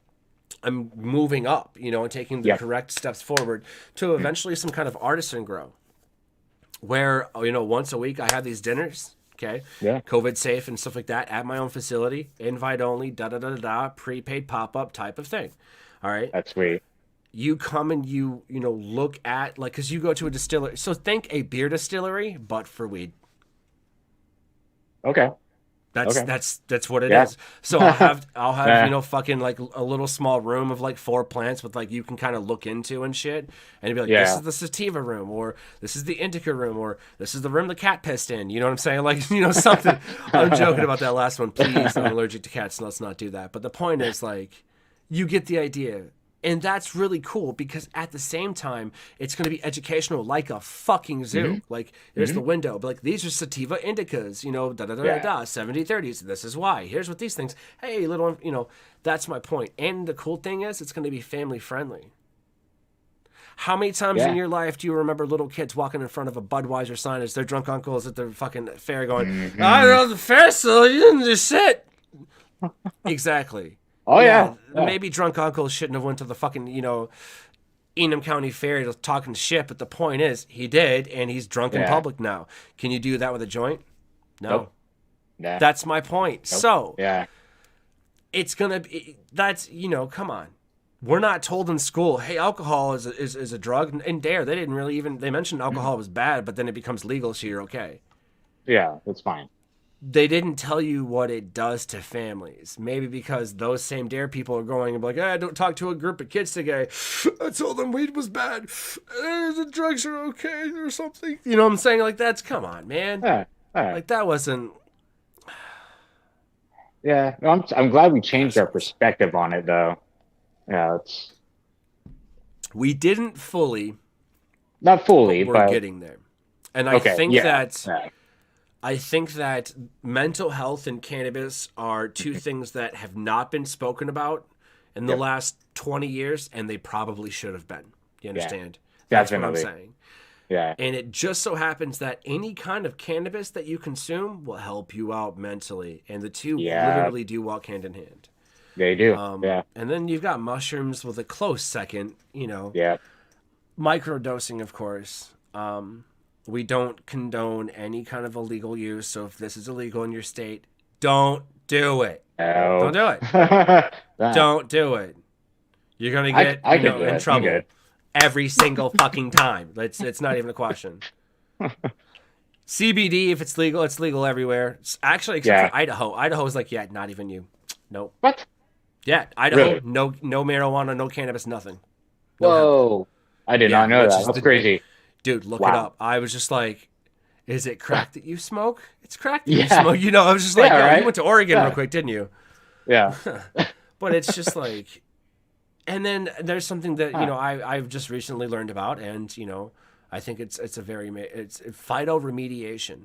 moving up, and taking the correct steps forward to eventually some kind of artisan grow. Where once a week I have these dinners. Okay. Yeah. COVID safe and stuff like that at my own facility, invite only, prepaid pop up type of thing. All right. That's sweet. You come and you look at because you go to a distillery. So think a beer distillery, but for weed. Okay. That's what it is. So I'll have fucking like a little small room of like 4 plants with like you can kind of look into and shit, and you'd be like, this is the sativa room, or this is the indica room, or this is the room the cat pissed in. You know what I'm saying? Like something. I'm joking about that last one. Please, I'm allergic to cats. Let's not do that. But the point is like, you get the idea. And that's really cool because at the same time, it's going to be educational like a fucking zoo. Mm-hmm. Like, there's the window. But, like, these are sativa indicas, 70-30s. This is why. Here's what these things. Hey, little, that's my point. And the cool thing is, it's going to be family friendly. How many times in your life do you remember little kids walking in front of a Budweiser sign as their drunk uncles at the fucking fair going, I know the fair, so you didn't just sit. Exactly. Oh, yeah. Maybe drunk uncles shouldn't have went to the fucking, Enum County Fair talking shit, but the point is, he did, and he's drunk in public now. Can you do that with a joint? No. Nope. Yeah. That's my point. Nope. So, it's gonna be, that's, you know, come on. We're not told in school, hey, alcohol is a drug. And Dare, they didn't really even, they mentioned alcohol was bad, but then it becomes legal, so you're okay. Yeah, that's fine. They didn't tell you what it does to families. Maybe because those same Dare people are going and be like, don't talk to a group of kids today. I told them weed was bad. The drugs are okay or something. You know what I'm saying? Like, that's, come on, man. Yeah, Like, that wasn't. yeah. No, I'm glad we changed our perspective on it, though. Yeah, it's We didn't fully, not but fully, we're but getting there. And I okay. think Yeah, that. yeah, I think that mental health and cannabis are two things that have not been spoken about in the Yep. last 20 years, and they probably should have been. You understand? Yeah, That's what I'm definitely. saying. yeah, And it just so happens that any kind of cannabis that you consume will help you out mentally. And the two yeah. literally do walk hand in hand. They do. Yeah, And then you've got mushrooms with a close second, you know, yeah. microdosing, of course. We don't condone any kind of illegal use. So if this is illegal in your state, don't do it. Oh. Don't do it. Nah, Don't do it. You're gonna get I could do in it. I'm trouble good. every single fucking time. It's not even a question. CBD, if it's legal, it's legal everywhere. Actually, except for Idaho. Idaho's like, yeah, not even you. Nope. What? Yeah, Idaho, Really? no marijuana, no cannabis, nothing. No hemp. Whoa. I did Yeah, not know which that. is That's the- crazy. Dude, look it Wow. up. I was just like, is it crack that you smoke? It's crack that you Yeah. smoke. You know, I was just like, Yeah, yo, right? you went to Oregon Yeah. real quick, didn't you? Yeah. But it's just like, and then there's something that, you Huh. know, I've just recently learned about, and, you know, I think it's phytoremediation.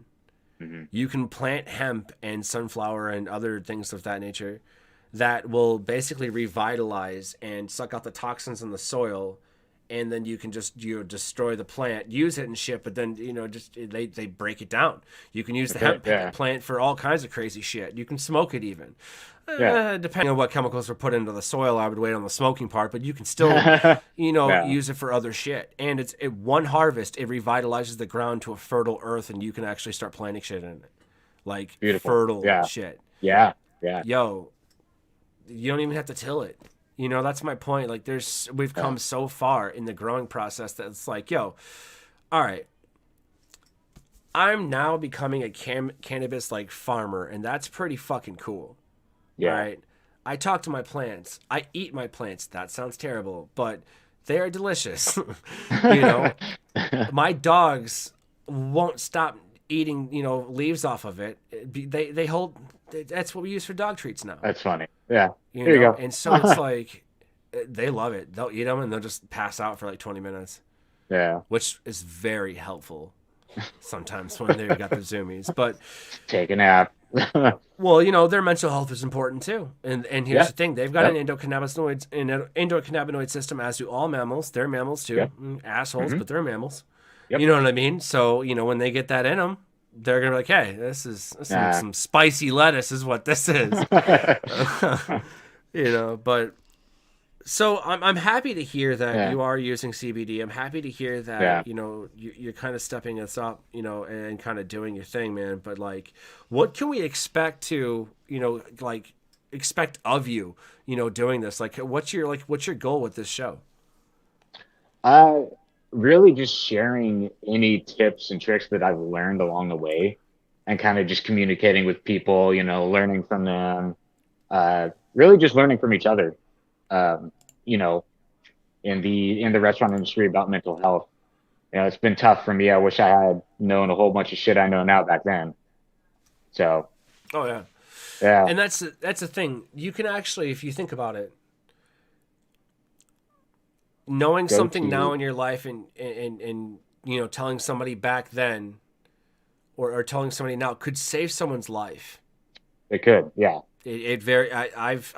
Mm-hmm. You can plant hemp and sunflower and other things of that nature that will basically revitalize and suck out the toxins in the soil, and then you can just, you know, destroy the plant, use it and shit, but then, you know, just they break it down. You can use the hemp yeah. plant for all kinds of crazy shit. You can smoke it even. Yeah. Depending on what chemicals were put into the soil, I would wait on the smoking part, but you can still, you know, Yeah. use it for other shit. And one harvest, it revitalizes the ground to a fertile earth, and you can actually start planting shit in it. Like Beautiful. fertile Yeah. shit. Yeah. Yeah. Yo, you don't even have to till it. You know, that's my point. Like, we've come so far in the growing process that it's like, yo, all right, I'm now becoming a cannabis like farmer, and that's pretty fucking cool. Yeah. Right? I talk to my plants. I eat my plants. That sounds terrible, but they are delicious. You know, my dogs won't stop eating, you know, leaves off of it. They hold. That's what we use for dog treats now. That's funny. Yeah. You Here you know, go. and so it's like they love it. They'll eat them and they'll just pass out for like 20 minutes, Yeah. which is very helpful sometimes when they've got the zoomies. But Take a nap. well, you know, their mental health is important too. And here's Yeah. the thing: they've got Yep. an endocannabinoid system, as do all mammals. They're mammals too, Yep. assholes, but they're mammals. Yep. You know what I mean? So, you know, when they get that in them, they're gonna be like, "Hey, this is Nah. some spicy lettuce, is what this is." You know, but so I'm happy to hear that Yeah. you are using CBD. I'm happy to hear that, Yeah. you know, you're kind of stepping this up, you know, and kind of doing your thing, man. But like, what can we expect to, you know, like expect of you, you know, doing this? Like, what's your goal with this show? Really just sharing any tips and tricks that I've learned along the way and kind of just communicating with people, you know, learning from them, really just learning from each other, you know, in the restaurant industry about mental health. You know, it's been tough for me. I wish I had known a whole bunch of shit I know now back then. So, Oh yeah, yeah, and that's the thing. You can actually, if you think about it, knowing Go something to- now in your life and you know, telling somebody back then or telling somebody now could save someone's life. it could. Yeah. I've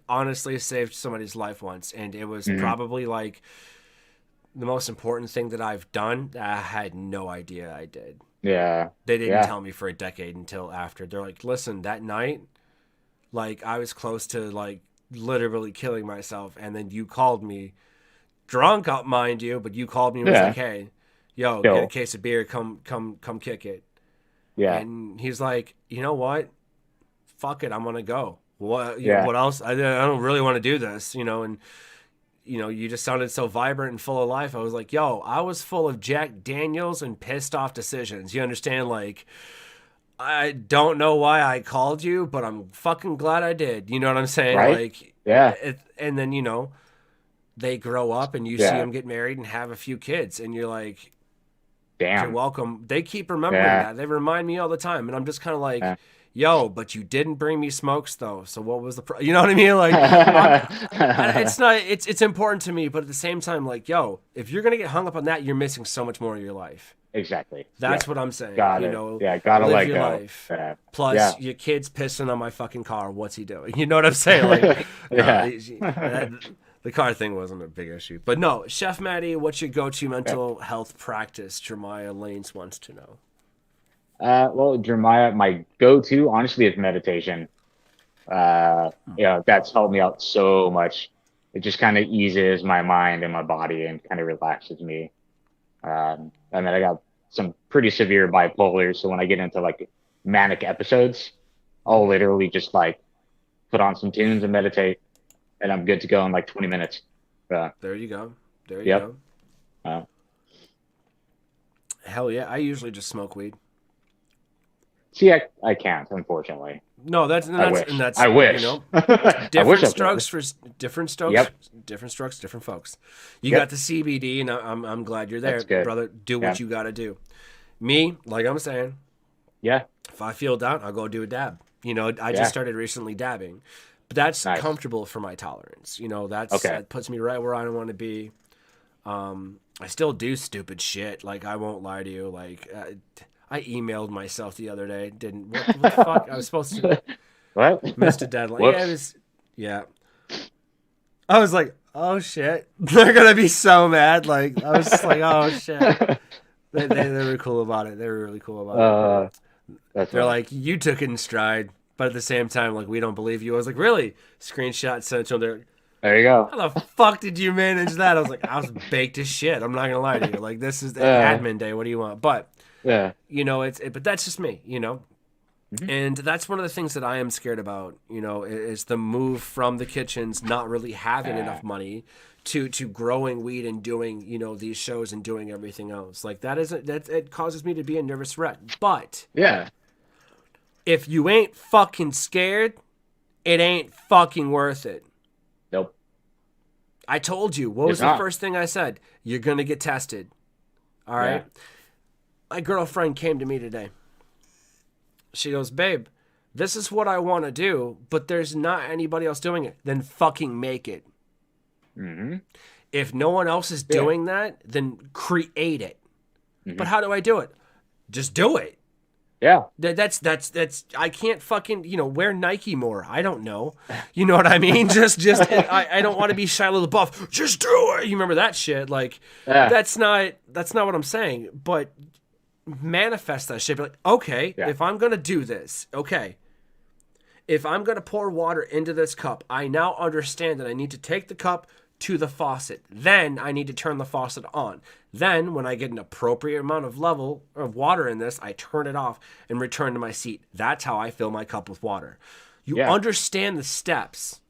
honestly saved somebody's life once, and it was probably like the most important thing that I've done. I had no idea I did. Yeah. They didn't Yeah. tell me for a decade until after. They're like, listen, that night, like, I was close to like literally killing myself, and then you called me drunk, mind you, but you called me and was Yeah. like, hey, yo, Yo. get a case of beer, come kick it. Yeah. And he's like, you know what? Fuck it, I'm gonna go. What else? I don't really want to do this, and you just sounded so vibrant and full of life. I was like, yo, I was full of Jack Daniels and pissed off decisions. You understand? Like, I don't know why I called you, but I'm fucking glad I did. You know what I'm saying? Right? Like, Yeah. and then, they grow up and you see them get married and have a few kids. And you're like, Damn. you're welcome. They keep remembering that. They remind me all the time. And I'm just kind of like, Yeah. yo, but you didn't bring me smokes though. So what was the you know what I mean? Like, it's not, it's important to me, but at the same time, like, yo, if you're going to get hung up on that, you're missing so much more of your life. Exactly. That's what I'm saying. Got it. Gotta live let your go. life. Yeah. Plus, your kid's pissing on my fucking car. What's he doing? You know what I'm saying? Like, the car thing wasn't a big issue. But no, Chef Matty, what's your go-to mental health practice? Jeremiah Lanes wants to know. Well, Jeremiah, my go-to, honestly, is meditation. That's helped me out so much. It just kind of eases my mind and my body and kind of relaxes me. And then I got some pretty severe bipolar, so when I get into like manic episodes, I'll literally just like put on some tunes and meditate, and I'm good to go in like 20 minutes. There you go. There you go. Hell yeah! I usually just smoke weed. See, I can't, unfortunately. No, that's I wish. Different strokes for different strokes. Yep. Different strokes, different folks. You got the CBD, and I'm glad you're there, brother. Do what you got to do. Me, like I'm saying, if I feel down, I'll go do a dab. I just started recently dabbing, but that's comfortable for my tolerance. That puts me right where I want to be. I still do stupid shit. Like, I won't lie to you. Like, I emailed myself the other day. What the fuck? I was supposed to. What? Missed a deadline. Yeah, I was like, oh shit. They're going to be so mad. Like, I was just like, oh shit. They were cool about it. They were really cool about it. They're like, you took it in stride. But at the same time, like, we don't believe you. I was like, really? Screenshot sent to them. There you go. How the fuck did you manage that? I was like, I was baked as shit. I'm not going to lie to you. Like, this is admin day. What do you want? But. Yeah. But that's just me, Mm-hmm. And that's one of the things that I am scared about, is the move from the kitchens not really having enough money to growing weed and doing, these shows and doing everything else. Like, it causes me to be a nervous wreck. But if you ain't fucking scared, it ain't fucking worth it. Nope. I told you. What was the first thing I said? You're going to get tested. All right? Yeah. My girlfriend came to me today. She goes, babe, this is what I want to do, but there's not anybody else doing it. Then fucking make it. Mm-hmm. If no one else is doing that, then create it. Mm-hmm. But how do I do it? Just do it. Yeah. That's I can't fucking, wear Nike more. I don't know. You know what I mean? I don't want to be Shia LaBeouf. Just do it. You remember that shit? Like, that's not what I'm saying. But manifest that shit. Be like, okay, if I'm going to do this, if I'm going to pour water into this cup, I now understand that I need to take the cup to the faucet. Then I need to turn the faucet on. Then when I get an appropriate amount of level of water in this, I turn it off and return to my seat. That's how I fill my cup with water. You understand the steps.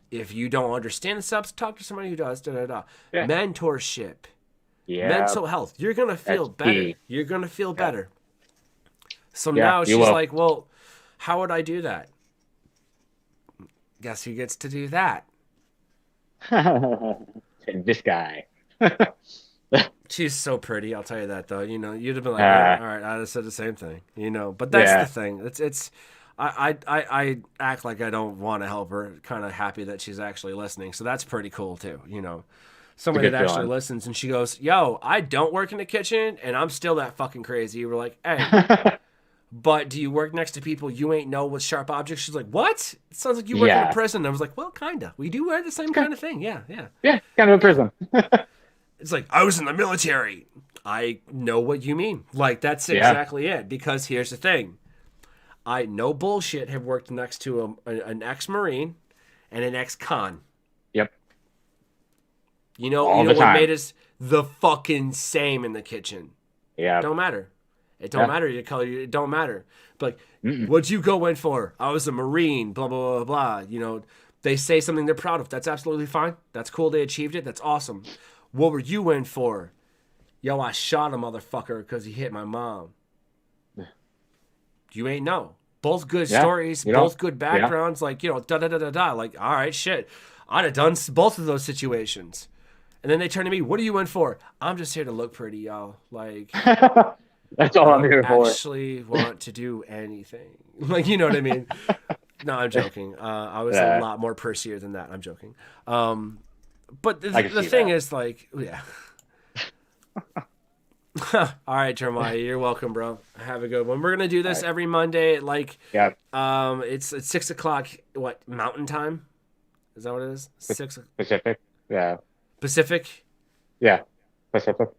If you don't understand the steps, talk to somebody who does. Mentorship. Yeah. Mental health. You're going to feel better. Key. You're going to feel better. So now she's like, well, how would I do that? Guess who gets to do that? This guy. She's so pretty. I'll tell you that, though. You'd have been like, all right, I'd have said the same thing. But that's the thing. It's. I act like I don't want to help her. Kind of happy that she's actually listening. So that's pretty cool too. Somebody that actually listens, and she goes, yo, I don't work in the kitchen, and I'm still that fucking crazy. We're like, hey, but do you work next to people you ain't know with sharp objects? She's like, what? It sounds like you work in a prison. I was like, well, kind of. We do wear the same kind of thing. Yeah. Yeah, kind of a prison. It's like, I was in the military. I know what you mean. Like, that's exactly it. Because here's the thing. I, no bullshit, have worked next to an ex-Marine and an ex-con. Yep. You know what made us the fucking same in the kitchen? Yeah. Don't matter. It don't matter your color. It don't matter. But like, what'd you go in for? I was a Marine. Blah blah blah blah. You know, they say something they're proud of. That's absolutely fine. That's cool. They achieved it. That's awesome. What were you in for? Yo, I shot a motherfucker because he hit my mom. You ain't know. Both good stories, both good backgrounds. Like, you know, da da da da da. Like, all right, shit. I'd have done both of those situations. And then they turn to me, what are you in for? I'm just here to look pretty, y'all. Like, that's all I'm here for. Actually want to do anything. Like, you know what I mean? No, I'm joking. I was a lot more persier than that. I'm joking. But the thing is, like, yeah. All right, Jeremiah, you're welcome, bro. Have a good one. We're gonna do this every Monday at like it's at 6 o'clock. What, Mountain Time? Is that what it is? 6 Pacific. Yeah. Pacific. Yeah. Pacific.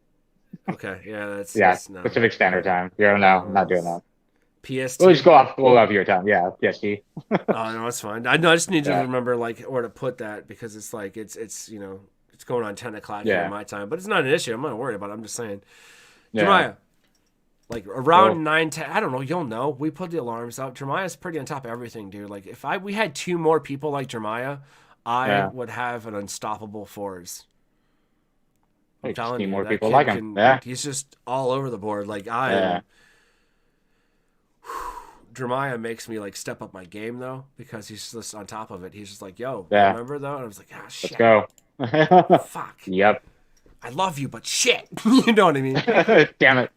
Okay. Yeah, that's no. Pacific Standard Time. Yeah, no, I'm not doing that. PST. We'll just go off your time. Yeah, PST. Oh no, it's fine. I just need to remember like where to put that because it's like it's you know it's going on 10 o'clock here in my time, but it's not an issue. I'm not worried about it. I'm just saying. Jeremiah, like around 9, 10, I don't know, you'll know. We put the alarms up. Jeremiah's pretty on top of everything, dude. Like if we had 2 more people like Jeremiah, I would have an unstoppable force. I'm telling you, more that people kid like him. He's just all over the board. Like Jeremiah makes me like step up my game though because he's just on top of it. He's just like, yo, remember though? And I was like, ah, shit. Let's go. Fuck. Yep. I love you, but shit. You know what I mean? Damn it.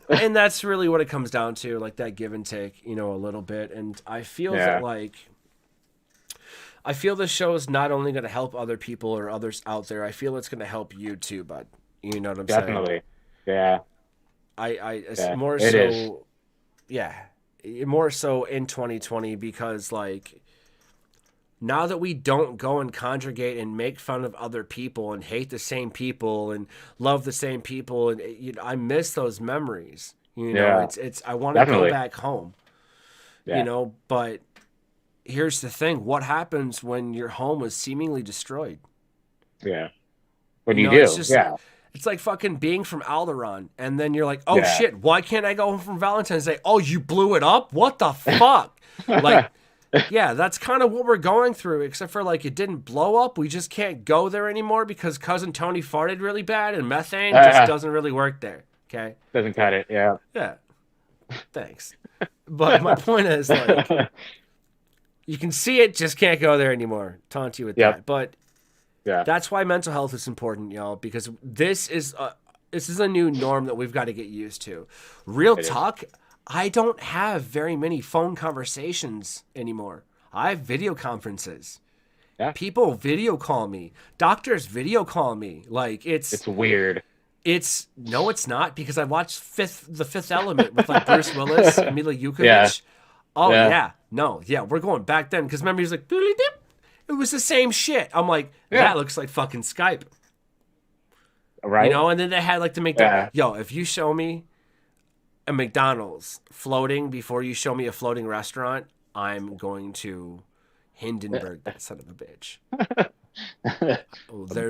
And that's really what it comes down to, like that give and take, you know, a little bit. And I feel that like, I feel this show is not only going to help other people or others out there. I feel it's going to help you too, bud. You know what I'm saying? Definitely. Yeah. More so, more so in 2020 because like, now that we don't go and congregate and make fun of other people and hate the same people and love the same people, and you know, I miss those memories. You know, it's I want to go back home. Yeah. You know, but here's the thing: what happens when your home is seemingly destroyed? Yeah. What do you do? It's just, it's like fucking being from Alderaan, and then you're like, oh shit, why can't I go home from Valentine's Day? Oh, you blew it up? What the fuck? Like. Yeah, that's kind of what we're going through, except for like it didn't blow up. We just can't go there anymore because Cousin Tony farted really bad and methane just doesn't really work there. Okay? Doesn't cut it, yeah. Yeah. Thanks. But my point is like you can see it, just can't go there anymore. Taunt you with that. But that's why mental health is important, y'all, because this is a new norm that we've got to get used to. Real talk. I don't have very many phone conversations anymore. I have video conferences. Yeah. People video call me. Doctors video call me. Like it's weird. No, it's not because I watched The Fifth Element with like Bruce Willis and Mila Jovovich. We're going back then because remember he was like doodly dip. It was the same shit. I'm like that looks like fucking Skype. Right. You know, and then they had like to make that. Yo, if you show me a McDonald's floating before you show me a floating restaurant, I'm going to Hindenburg that son of a bitch.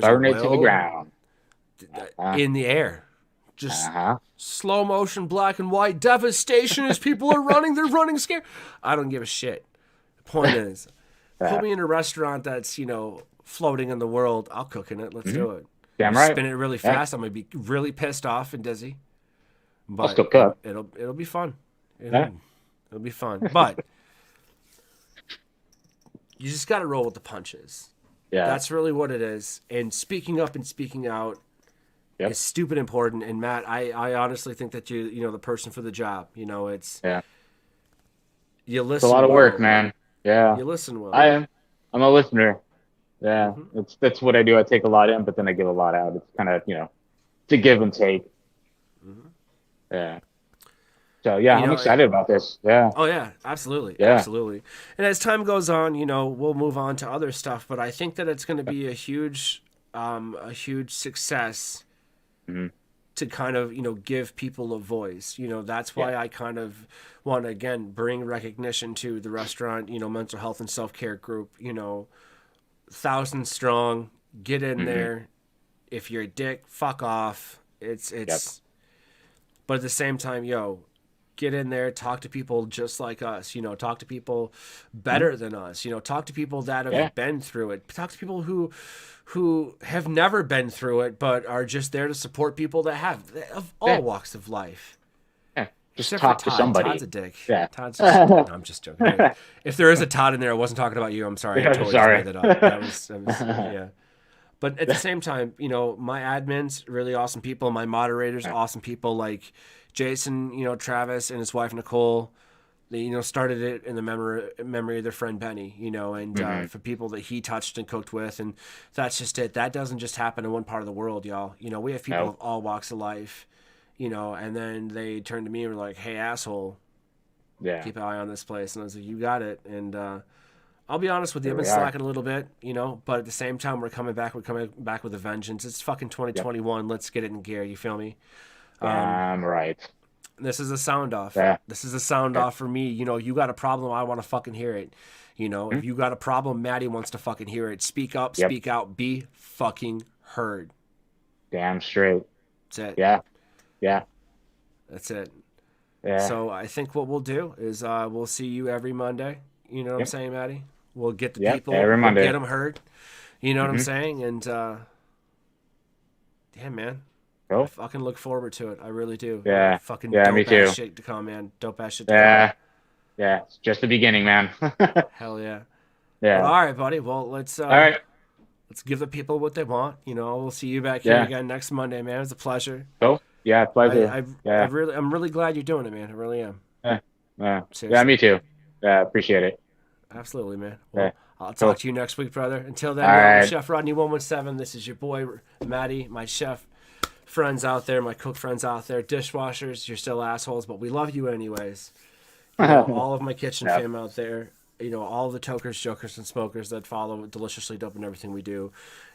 Burn it to the ground. In the air. Just slow motion, black and white devastation as people are running. They're running scared. I don't give a shit. The point is, put me in a restaurant that's, you know, floating in the world. I'll cook in it. Let's do it. Damn right. Spin it really fast. I'm going to be really pissed off and dizzy. But I'll still cook. It'll be fun. It'll be fun. But you just got to roll with the punches. Yeah. That's really what it is. And speaking up and speaking out is stupid important. And Matt, I honestly think that you know the person for the job. You know, it's you listen. It's a lot of work, man. Yeah. You listen well. I'm a listener. Yeah. That's what I do. I take a lot in, but then I give a lot out. It's kind of, you know, to give and take. Yeah. So I'm excited about this. Yeah. Oh yeah, absolutely. Yeah. Absolutely. And as time goes on, you know, we'll move on to other stuff, but I think that it's going to be a huge success to kind of, you know, give people a voice. You know, that's why I kind of want to again bring recognition to the restaurant, you know, mental health and self-care group, you know, 1,000 strong, get in there. If you're a dick, fuck off. It's but at the same time, get in there, talk to people just like us, you know, talk to people better than us, you know, talk to people that have been through it, talk to people who have never been through it but are just there to support people that have, of all walks of life. Yeah. Just Except talk for to Todd. somebody. Todd's a dick. Yeah. Todd's just, no, I'm just joking. Dude. If there is a Todd in there, I wasn't talking about you. I'm sorry. I totally just made that up. That was yeah. But at the same time, you know, my admins, really awesome people. My moderators, awesome people like Jason, you know, Travis and his wife, Nicole. They, you know, started it in the memory of their friend Benny, you know, and for people that he touched and cooked with. And that's just it. That doesn't just happen in one part of the world, y'all. You know, we have people of all walks of life, you know, and then they turned to me and were like, hey, asshole, keep an eye on this place. And I was like, you got it. And I'll be honest with you, I've been slacking a little bit, you know, but at the same time, we're coming back with a vengeance. It's fucking 2021. Let's get it in gear. You feel me? Right. This is a sound off. Yeah. This is a sound off for me. You know, you got a problem, I want to fucking hear it. You know, if you got a problem, Matty wants to fucking hear it. Speak up, speak out, be fucking heard. Damn straight. That's it. Yeah. Yeah. That's it. Yeah. So I think what we'll do is we'll see you every Monday. You know what I'm saying, Matty? We'll get the people. Every Monday. We'll get them heard. You know what I'm saying? And damn, man. Cool. I fucking look forward to it. I really do. Yeah. Fucking me dope too. ass shit to come, man. Dope ass shit to come. Yeah. It's just the beginning, man. Hell yeah. Yeah. Well, all right, buddy. Well, let's all right. Let's give the people what they want. You know, we'll see you back here again next Monday, man. It was a pleasure. Cool. Yeah, pleasure. I'm really glad you're doing it, man. I really am. Yeah, me too. Yeah, appreciate it. Absolutely, man. Well, I'll talk to you next week, brother. Until then, I'm Chef Rodney 117. This is your boy Matty, my chef friends out there, my cook friends out there, dishwashers. You're still assholes, but we love you anyways. You know, all of my kitchen fam out there. You know, all the tokers, jokers, and smokers that follow Deliciously Dope and everything we do.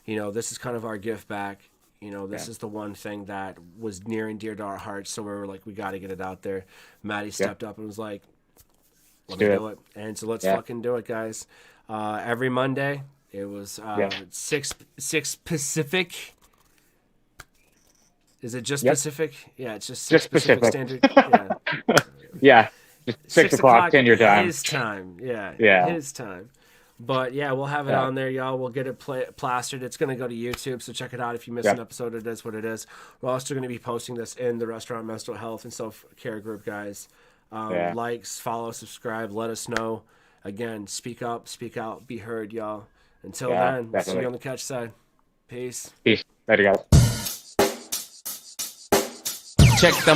You know, this is kind of our gift back. You know, this is the one thing that was near and dear to our hearts. So we were like, we got to get it out there. Maddie stepped up and was like, let me do it. And so let's fucking do it, guys. Every Monday, it was 6 Pacific. Is it just Pacific? Yeah, it's just 6 Pacific Standard. Yeah. Yeah. 6 o'clock your time. His time. Yeah. His time. But yeah, we'll have it on there, y'all. We'll get it plastered. It's going to go to YouTube, so check it out. If you miss an episode, it is what it is. We're also going to be posting this in the Restaurant Mental Health and Self-Care group, guys. Likes, follow, subscribe, let us know. Again, speak up, speak out, be heard, y'all. Until then, we'll see you on the catch side. Peace. Later, guys. Check the